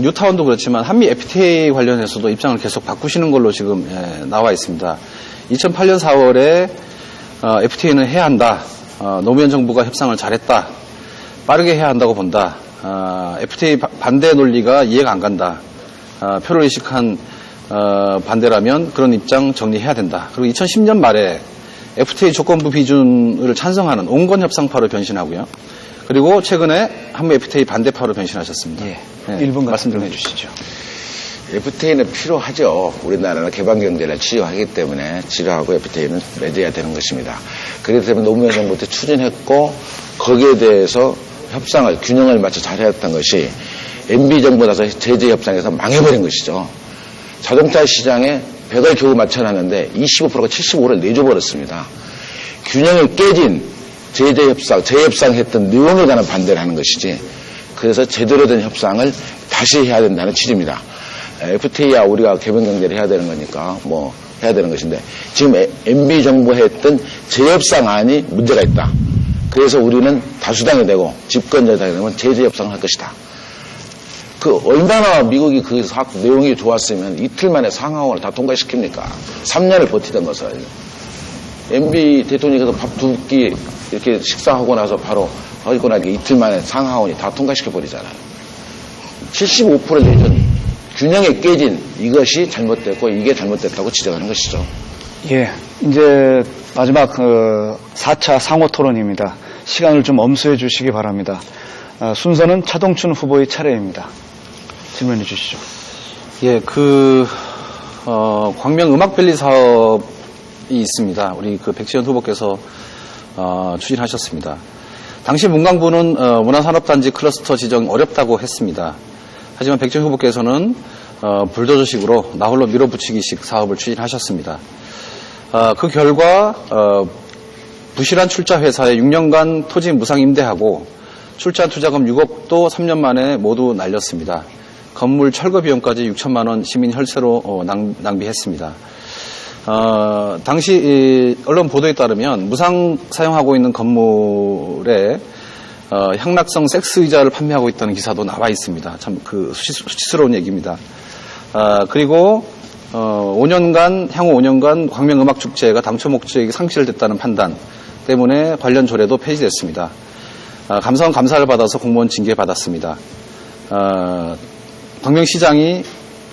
뉴타운도 그렇지만 한미 FTA 관련해서도 입장을 계속 바꾸시는 걸로 지금 나와 있습니다. 2008년 4월에 FTA는 해야 한다. 노무현 정부가 협상을 잘했다. 빠르게 해야 한다고 본다. FTA 반대 논리가 이해가 안 간다. 표를 의식한 반대라면 그런 입장 정리해야 된다. 그리고 2010년 말에 FTA 조건부 비준을 찬성하는 온건 협상파로 변신하고요. 그리고 최근에 한미 FTA 반대파로 변신하셨습니다. 예. 1분 말씀 좀 해주시죠. FTA는 필요하죠. 우리나라는 개방경제를 치료하기 때문에 치료하고 FTA는 맺어야 되는 것입니다. 그렇기 때문에 노무현 정부 때 추진했고 거기에 대해서 협상을 균형을 맞춰 잘했던 것이 MB정부 나서 제재협상에서 망해버린 것이죠. 자동차 시장에 100을 겨우 맞춰놨는데 25%가 75를 내줘버렸습니다. 균형을 깨진 재협상했던 내용에 관한 반대를 하는 것이지 그래서 제대로 된 협상을 다시 해야 된다는 취지입니다. FTA야 우리가 개방경제를 해야 되는 거니까 해야 되는 것인데 지금 MB정부 했던 재협상안이 문제가 있다. 그래서 우리는 다수당이 되고 집권여당이 되면 재협상을 할 것이다. 얼마나 미국이 그 내용이 좋았으면 이틀 만에 상하원을 다 통과시킵니까? 3년을 버티던 것을. MB 대통령께서 밥 두 끼 이렇게 식사하고 나서 바로 하고 나니까 이틀 만에 상하원이 다 통과시켜버리잖아요. 75%를 내준 균형이 깨진 이것이 잘못됐고 이게 잘못됐다고 지적하는 것이죠. 예, 이제 마지막 4차 상호 토론입니다. 시간을 좀 엄수해 주시기 바랍니다. 순서는 차동춘 후보의 차례입니다. 질문해 주시죠. 예, 광명 음악밸리 사업이 있습니다. 우리 백지원 후보께서 추진하셨습니다. 당시 문광부는 문화산업단지 클러스터 지정 어렵다고 했습니다. 하지만 백지원 후보께서는 불도저식으로 나홀로 밀어붙이기식 사업을 추진하셨습니다. 그 결과 부실한 출자 회사에 6년간 토지 무상 임대하고 출자 투자금 6억도 3년 만에 모두 날렸습니다. 건물 철거 비용까지 6천만 원 시민 혈세로 낭비했습니다. 당시 언론 보도에 따르면 무상 사용하고 있는 건물에 향락성 섹스 의자를 판매하고 있다는 기사도 나와 있습니다. 참 수치스러운 얘기입니다. 그리고 5년간 향후 5년간 광명음악축제가 당초 목적이 상실됐다는 판단 때문에 관련 조례도 폐지됐습니다. 감사원 감사를 받아서 공무원 징계받았습니다. 광명시장이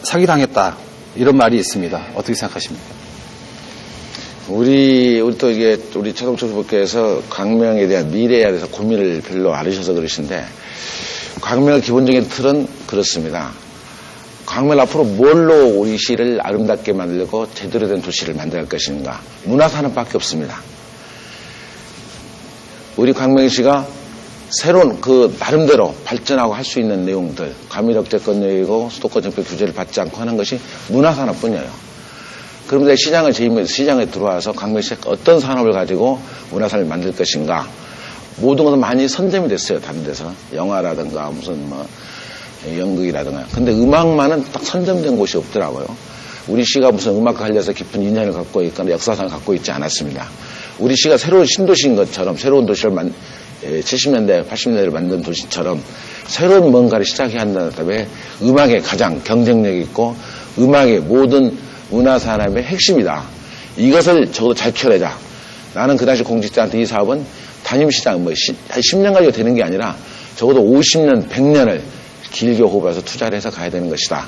사기당했다 이런 말이 있습니다. 어떻게 생각하십니까? 우리 최동철 후보께서 광명에 대한 미래에 대해서 고민을 별로 안 하셔서 그러신데, 광명의 기본적인 틀은 그렇습니다. 광명 앞으로 뭘로 우리 시를 아름답게 만들고 제대로 된 도시를 만들 것인가? 문화산업밖에 없습니다. 우리 광명시가 새로운 나름대로 발전하고 할 수 있는 내용들, 과밀억제권이고 수도권 정책 규제를 받지 않고 하는 것이 문화산업뿐이에요. 그런데 시장에 들어와서 광명시가 어떤 산업을 가지고 문화산업을 만들 것인가? 모든 것은 많이 선점이 됐어요. 다른 데서. 영화라든가 무슨 연극이라든가. 근데 음악만은 딱 선점된 곳이 없더라고요. 우리 시가 무슨 음악과 관련해서 깊은 인연을 갖고 있거나 역사상을 갖고 있지 않았습니다. 우리 시가 새로운 신도시인 것처럼 새로운 도시를 70년대, 80년대를 만든 도시처럼 새로운 뭔가를 시작해야 한다면 음악에 가장 경쟁력 있고 음악의 모든 문화산업의 핵심이다. 이것을 적어도 잘 키워내자. 나는 그 당시 공직자한테 이 사업은 담임시장 10년 가지고 되는 게 아니라 적어도 50년, 100년을 길게 호흡해서 투자를 해서 가야 되는 것이다.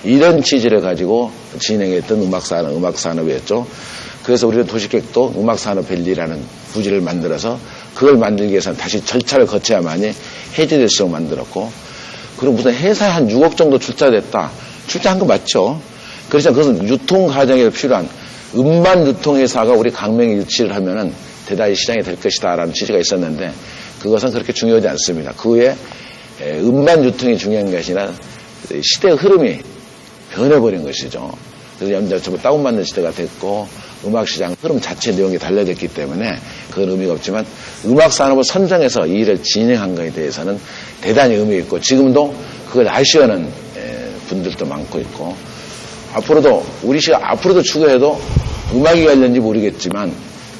이런 취지를 가지고 진행했던 음악산업이었죠. 그래서 우리는 도시계획도 음악산업밸리라는 부지를 만들어서 그걸 만들기 위해서는 다시 절차를 거쳐야만이 해제될 수 있도록 만들었고, 그리고 무슨 회사에 한 6억 정도 출자됐다. 출자한 거 맞죠? 그렇지만 그것은 유통 과정에 필요한 음반 유통회사가 우리 광명에 유치를 하면은 대단히 시장이 될 것이다라는 취지가 있었는데 그것은 그렇게 중요하지 않습니다. 그 후에 음반 유통이 중요한 것이 아니라 시대의 흐름이 변해버린 것이죠. 그래서 연장 전부 다운받는 시대가 됐고 음악시장 흐름 자체 내용이 달라졌기 때문에 그건 의미가 없지만 음악산업을 선정해서 이 일을 진행한 것에 대해서는 대단히 의미 있고 지금도 그걸 아쉬워하는 분들도 많고 있고 앞으로도 우리 시가 앞으로도 추구해도 음악이 관련인지 모르겠지만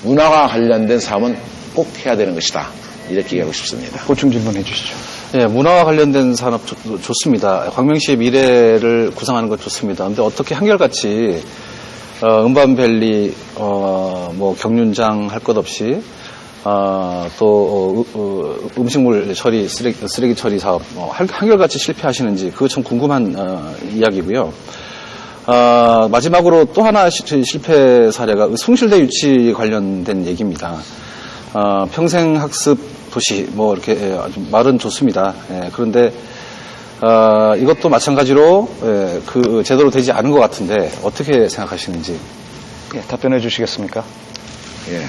문화와 관련된 사업은 꼭 해야 되는 것이다. 이렇게 얘기하고 싶습니다. 보충 질문해 주시죠. 예, 문화와 관련된 산업 좋습니다. 광명시의 미래를 구상하는 것 좋습니다. 그런데 어떻게 한결같이 음반밸리, 경륜장 할 것 없이 또 음식물 처리, 쓰레기 처리 사업 한결같이 실패하시는지 그거 참 궁금한 이야기고요. 마지막으로 또 하나 실패 사례가 숭실대 유치 관련된 얘기입니다. 평생학습 도시 이렇게 말은 좋습니다. 그런데 이것도 마찬가지로 제대로 되지 않은 것 같은데 어떻게 생각하시는지 답변해 주시겠습니까? 예.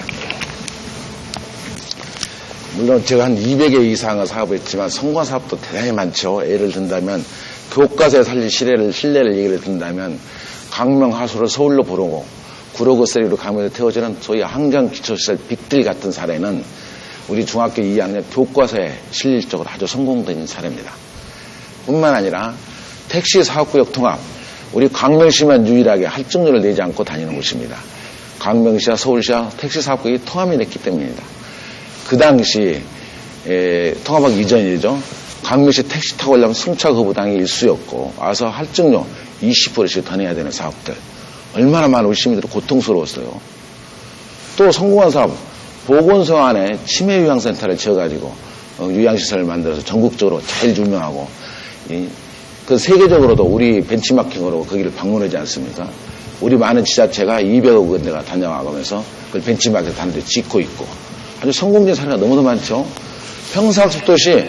물론 제가 한 200개 이상의 사업을 했지만 성공 사업도 대단히 많죠. 예를 든다면 교과서에 살린 신뢰를 얘기를 든다면 광명 하수를 서울로 보내고 구로구 쓰레기로 강명에 태워지는 소위 환경기초시설 빅3 같은 사례는 우리 중학교 2학년 교과서에 실질적으로 아주 성공된 사례입니다. 뿐만 아니라 택시 사업구역 통합, 우리 광명시만 유일하게 할증료를 내지 않고 다니는 곳입니다. 광명시와 서울시와 택시 사업구역이 통합이 됐기 때문입니다. 그 당시 통합하기 이전이죠. 광명시 택시 타고 가려면 승차 거부당이 일수였고 와서 할증료 20%씩 더 내야 되는 사업들. 얼마나 많은 우리 시민들이 고통스러웠어요. 또 성공한 사업, 보건소 안에 치매 요양센터를 지어가지고 요양시설을 만들어서 전국적으로 제일 유명하고 그 세계적으로도 우리 벤치마킹으로 거기를 방문하지 않습니까? 우리 많은 지자체가 200억 원대가 다녀가면서 그걸 벤치마킹 다른 데 짓고 있고 아주 성공적인 사례가 너무도 많죠. 평생학습도시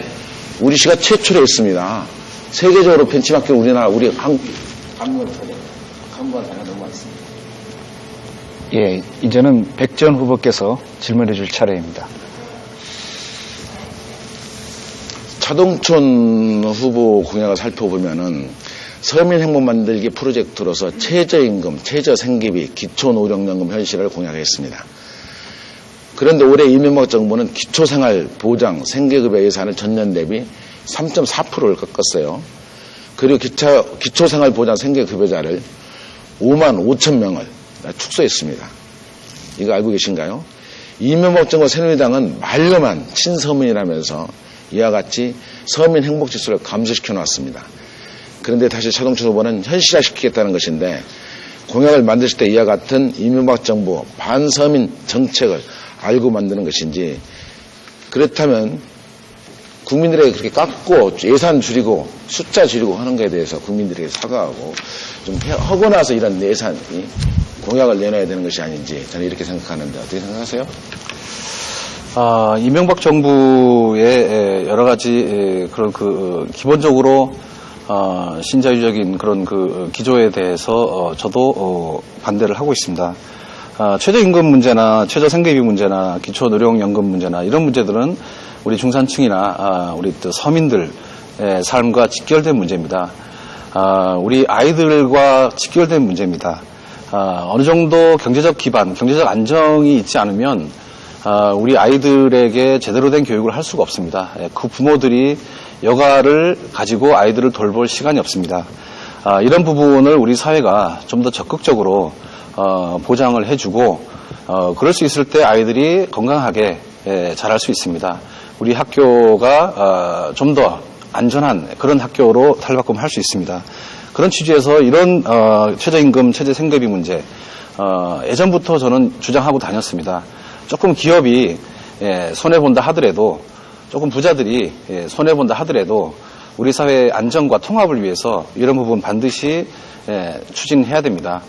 우리 시가 최초로 했습니다. 세계적으로 벤치마킹 우리나라 우리 한국한 사례가 너무 많습니다. 예, 이제는 백전 후보께서 질문해 줄 차례입니다. 차동춘 후보 공약을 살펴보면은 서민 행복 만들기 프로젝트로서 최저임금, 최저생계비, 기초노령연금 현실을 공약했습니다. 그런데 올해 이명박 정부는 기초생활보장 생계급여 예산을 전년 대비 3.4%를 꺾었어요. 그리고 기초생활보장 생계급여자를 5만 5천 명을 축소했습니다. 이거 알고 계신가요? 이명박 정부 새누리당은 말로만 친서민이라면서 이와 같이 서민 행복지수를 감소시켜 놨습니다. 그런데 다시 차동철 후보는 현실화시키겠다는 것인데 공약을 만드실 때 이와 같은 이명박 정부 반서민 정책을 알고 만드는 것인지, 그렇다면 국민들에게 그렇게 깎고 예산 줄이고 숫자 줄이고 하는 것에 대해서 국민들에게 사과하고 좀 하고 나서 이런 예산이 공약을 내놔야 되는 것이 아닌지 저는 이렇게 생각하는데 어떻게 생각하세요? 이명박 정부의 여러 가지 그런 기본적으로 신자유적인 그런 기조에 대해서 저도 반대를 하고 있습니다. 최저임금 문제나 최저생계비 문제나 기초노령연금 문제나 이런 문제들은 우리 중산층이나 우리 또 서민들의 삶과 직결된 문제입니다. 우리 아이들과 직결된 문제입니다. 어느 정도 경제적 기반, 경제적 안정이 있지 않으면 우리 아이들에게 제대로 된 교육을 할 수가 없습니다. 그 부모들이 여가를 가지고 아이들을 돌볼 시간이 없습니다. 이런 부분을 우리 사회가 좀 더 적극적으로 보장을 해주고 그럴 수 있을 때 아이들이 건강하게 자랄 수 있습니다. 우리 학교가 좀 더 안전한 그런 학교로 탈바꿈할 수 있습니다. 그런 취지에서 이런 최저임금, 최저생계비 문제 예전부터 저는 주장하고 다녔습니다. 조금 기업이 손해본다 하더라도, 조금 부자들이 손해본다 하더라도 우리 사회의 안정과 통합을 위해서 이런 부분 반드시 추진해야 됩니다.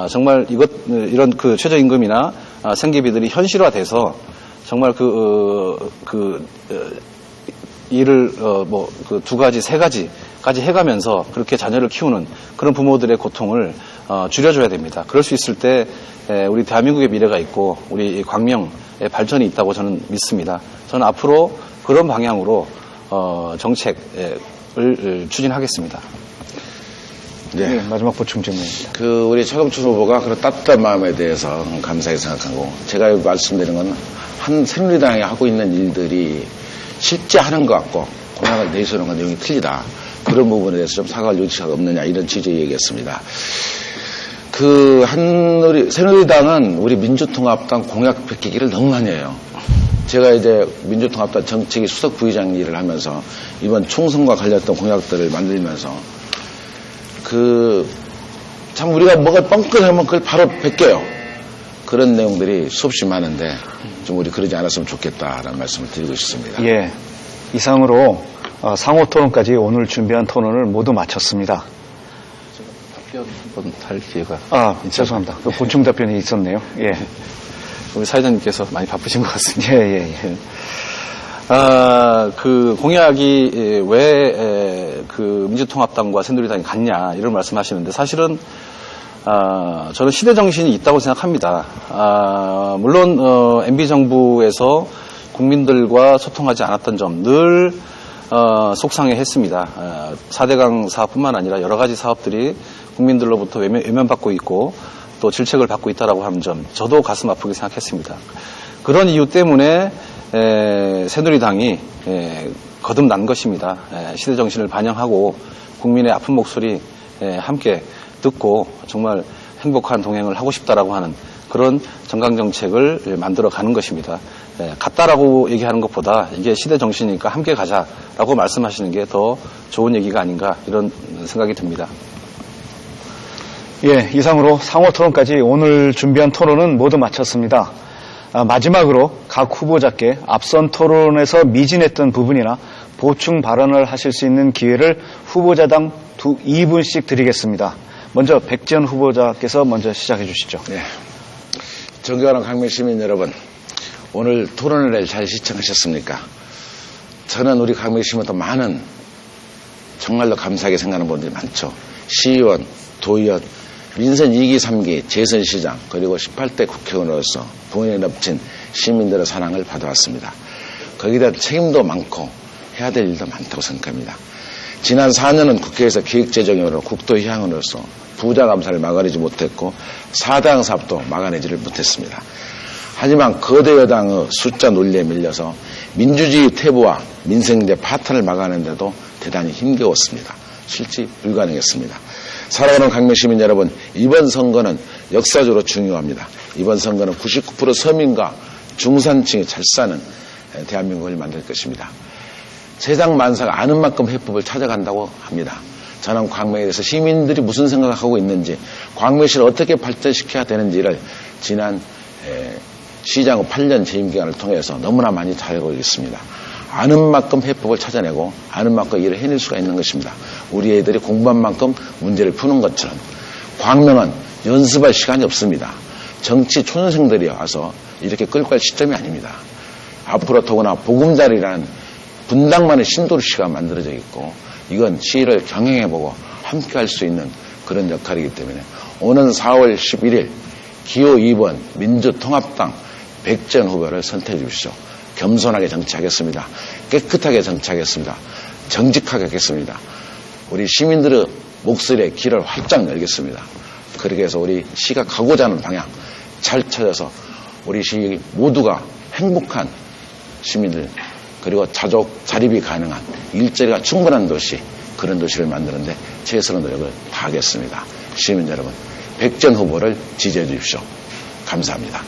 정말 이런 최저임금이나 생계비들이 현실화돼서 정말 일을 두 가지, 세 가지까지 해가면서 그렇게 자녀를 키우는 그런 부모들의 고통을 줄여줘야 됩니다. 그럴 수 있을 때 우리 대한민국의 미래가 있고 우리 광명의 발전이 있다고 저는 믿습니다. 저는 앞으로 그런 방향으로 정책을 추진하겠습니다. 네, 마지막 보충 질문입니다. 우리 차동철 후보가 그런 따뜻한 마음에 대해서 감사하게 생각하고, 제가 말씀드리는 건 새누리당이 하고 있는 일들이 실제 하는 것 같고 공약을 내세우는 건 내용이 틀리다. 그런 부분에 대해서 좀 사과할 요지가 없느냐, 이런 취지의 얘기했습니다. 새누리당은 우리 민주통합당 공약 베끼기를 너무 많이 해요. 제가 이제 민주통합당 정책위 수석 부의장 일을 하면서 이번 총선과 관련된 공약들을 만들면서 참 우리가 뭐가 뻥끗하면 그걸 바로 베껴요. 그런 내용들이 수없이 많은데 좀 우리 그러지 않았으면 좋겠다라는 말씀을 드리고 싶습니다. 예, 이상으로 상호 토론까지 오늘 준비한 토론을 모두 마쳤습니다. 답변 한번 할 기회가. 죄송합니다. 보충 답변이 있었네요. 예. 우리 사회자님께서 많이 바쁘신 것 같습니다. 예. 공약이 왜 민주통합당과 새누리당이 같냐, 이런 말씀 하시는데, 사실은, 저는 시대 정신이 있다고 생각합니다. 물론, MB정부에서 국민들과 소통하지 않았던 점 늘, 속상해 했습니다. 4대강 사업뿐만 아니라 여러 가지 사업들이 국민들로부터 외면받고 있고, 또 질책을 받고 있다라고 하는 점, 저도 가슴 아프게 생각했습니다. 그런 이유 때문에 새누리당이 거듭난 것입니다. 시대 정신을 반영하고 국민의 아픈 목소리 함께 듣고 정말 행복한 동행을 하고 싶다라고 하는 그런 정강정책을 만들어 가는 것입니다. 같다라고 얘기하는 것보다 이게 시대 정신이니까 함께 가자라고 말씀하시는 게 더 좋은 얘기가 아닌가, 이런 생각이 듭니다. 예, 이상으로 상호 토론까지 오늘 준비한 토론은 모두 마쳤습니다. 마지막으로 각 후보자께 앞선 토론에서 미진했던 부분이나 보충 발언을 하실 수 있는 기회를 후보자당 2분씩 드리겠습니다. 먼저 백지원 후보자께서 먼저 시작해 주시죠. 네. 존경하는 강명시민 여러분, 오늘 토론회를 잘 시청하셨습니까? 저는 우리 강명시민보다 많은, 정말로 감사하게 생각하는 분들이 많죠. 시의원, 도의원, 민선 2기, 3기, 재선시장, 그리고 18대 국회의원으로서 부모에 넘친 시민들의 사랑을 받아왔습니다. 거기에 대한 책임도 많고 해야 될 일도 많다고 생각합니다. 지난 4년은 국회에서 기획재정위원으로 국토희양원으로서 부자감사를 막아내지 못했고 4당 사업도 막아내지를 못했습니다. 하지만 거대 여당의 숫자 논리에 밀려서 민주주의 퇴보와 민생제 파탄을 막아내는데도 대단히 힘겨웠습니다. 실제 불가능했습니다. 사랑하는 강명시민 여러분, 이번 선거는 역사적으로 중요합니다. 이번 선거는 99% 서민과 중산층이 잘 사는 대한민국을 만들 것입니다. 세상 만사가 아는 만큼 해법을 찾아간다고 합니다. 저는 광명에 대해서 시민들이 무슨 생각을 하고 있는지, 광명시를 어떻게 발전시켜야 되는지를 지난 시장 후 8년 재임 기간을 통해서 너무나 많이 잘 알고 있습니다. 아는 만큼 해법을 찾아내고 아는 만큼 일을 해낼 수가 있는 것입니다. 우리 애들이 공부한 만큼 문제를 푸는 것처럼 광명은 연습할 시간이 없습니다. 정치 초년생들이 와서 이렇게 끌고 갈 시점이 아닙니다. 앞으로 더구나 보금자리라는 분당만의 신도시가 만들어져 있고 이건 시를 경영해보고 함께 할 수 있는 그런 역할이기 때문에 오는 4월 11일 기호 2번 민주통합당 백전 후보를 선택해 주십시오. 겸손하게 정치하겠습니다. 깨끗하게 정치하겠습니다. 정직하게 하겠습니다. 우리 시민들의 목소리에 길을 활짝 열겠습니다. 그렇게 해서 우리 시가 가고자 하는 방향 잘 찾아서 우리 시 모두가 행복한 시민들 그리고 자족 자립이 가능한 일자리가 충분한 도시, 그런 도시를 만드는데 최선의 노력을 다하겠습니다. 시민 여러분, 백전 후보를 지지해 주십시오. 감사합니다.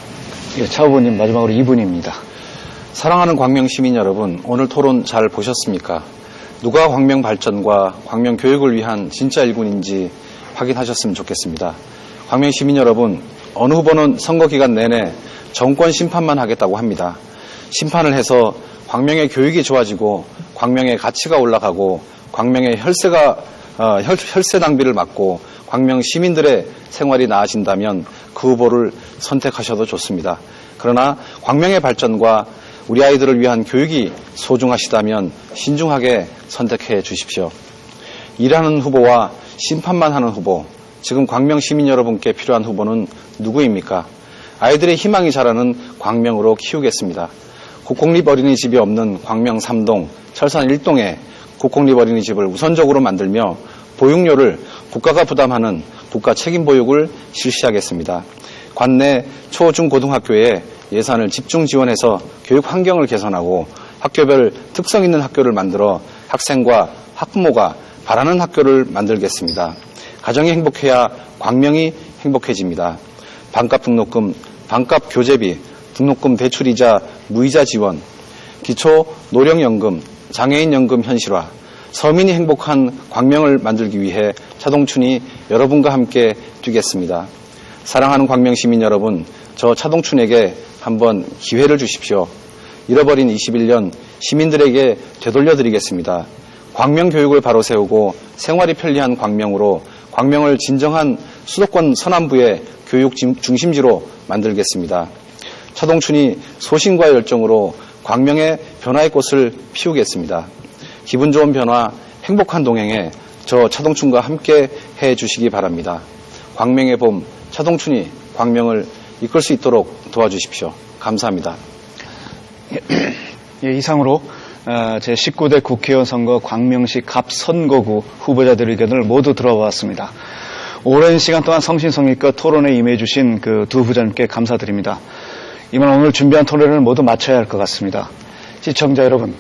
예, 차 후보님 마지막으로 2분입니다. 사랑하는 광명 시민 여러분, 오늘 토론 잘 보셨습니까? 누가 광명 발전과 광명 교육을 위한 진짜 일군인지 확인하셨으면 좋겠습니다. 광명 시민 여러분, 어느 후보는 선거 기간 내내 정권 심판만 하겠다고 합니다. 심판을 해서 광명의 교육이 좋아지고 광명의 가치가 올라가고 광명의 혈세 낭비를 막고 광명 시민들의 생활이 나아진다면 그 후보를 선택하셔도 좋습니다. 그러나 광명의 발전과 우리 아이들을 위한 교육이 소중하시다면 신중하게 선택해 주십시오. 일하는 후보와 심판만 하는 후보, 지금 광명 시민 여러분께 필요한 후보는 누구입니까? 아이들의 희망이 자라는 광명으로 키우겠습니다. 국공립 어린이집이 없는 광명 3동, 철산 1동에 국공립 어린이집을 우선적으로 만들며 보육료를 국가가 부담하는 국가 책임 보육을 실시하겠습니다. 관내 초, 중, 고등학교에 예산을 집중 지원해서 교육 환경을 개선하고 학교별 특성 있는 학교를 만들어 학생과 학부모가 바라는 학교를 만들겠습니다. 가정이 행복해야 광명이 행복해집니다. 반값 등록금, 반값 교재비, 등록금 대출이자 무이자 지원, 기초 노령연금, 장애인연금 현실화, 서민이 행복한 광명을 만들기 위해 차동춘이 여러분과 함께 뛰겠습니다. 사랑하는 광명 시민 여러분, 저 차동춘에게 한번 기회를 주십시오. 잃어버린 21년 시민들에게 되돌려드리겠습니다. 광명 교육을 바로 세우고 생활이 편리한 광명으로 광명을 진정한 수도권 서남부의 교육 중심지로 만들겠습니다. 차동춘이 소신과 열정으로 광명의 변화의 꽃을 피우겠습니다. 기분 좋은 변화, 행복한 동행에 저 차동춘과 함께 해주시기 바랍니다. 광명의 봄, 차동춘이 광명을 이끌 수 있도록 도와주십시오. 감사합니다. 예, 이상으로 제19대 국회의원 선거 광명시 갑 선거구 후보자들 의견을 모두 들어봤습니다. 오랜 시간 동안 성신성의껏 토론에 임해 주신 그 두 후보자님께 감사드립니다. 이만 오늘 준비한 토론을 모두 마쳐야 할 것 같습니다. 시청자 여러분,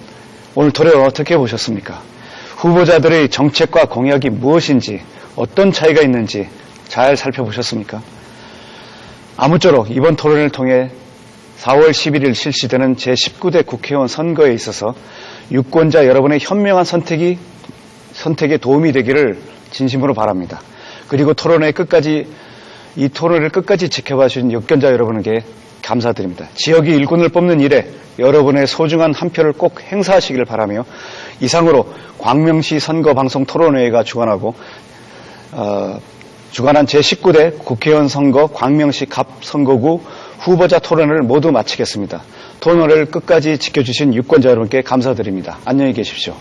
오늘 토론을 어떻게 보셨습니까? 후보자들의 정책과 공약이 무엇인지, 어떤 차이가 있는지 잘 살펴보셨습니까? 아무쪼록 이번 토론을 통해 4월 11일 실시되는 제19대 국회의원 선거에 있어서 유권자 여러분의 현명한 선택에 도움이 되기를 진심으로 바랍니다. 그리고 이 토론을 끝까지 지켜봐 주신 유권자 여러분에게 감사드립니다. 지역이 일꾼을 뽑는 일에 여러분의 소중한 한 표를 꼭 행사하시길 바라며 이상으로 광명시 선거방송 토론회가 주관한 제19대 국회의원 선거 광명시 갑 선거구 후보자 토론을 모두 마치겠습니다. 토론을 끝까지 지켜주신 유권자 여러분께 감사드립니다. 안녕히 계십시오.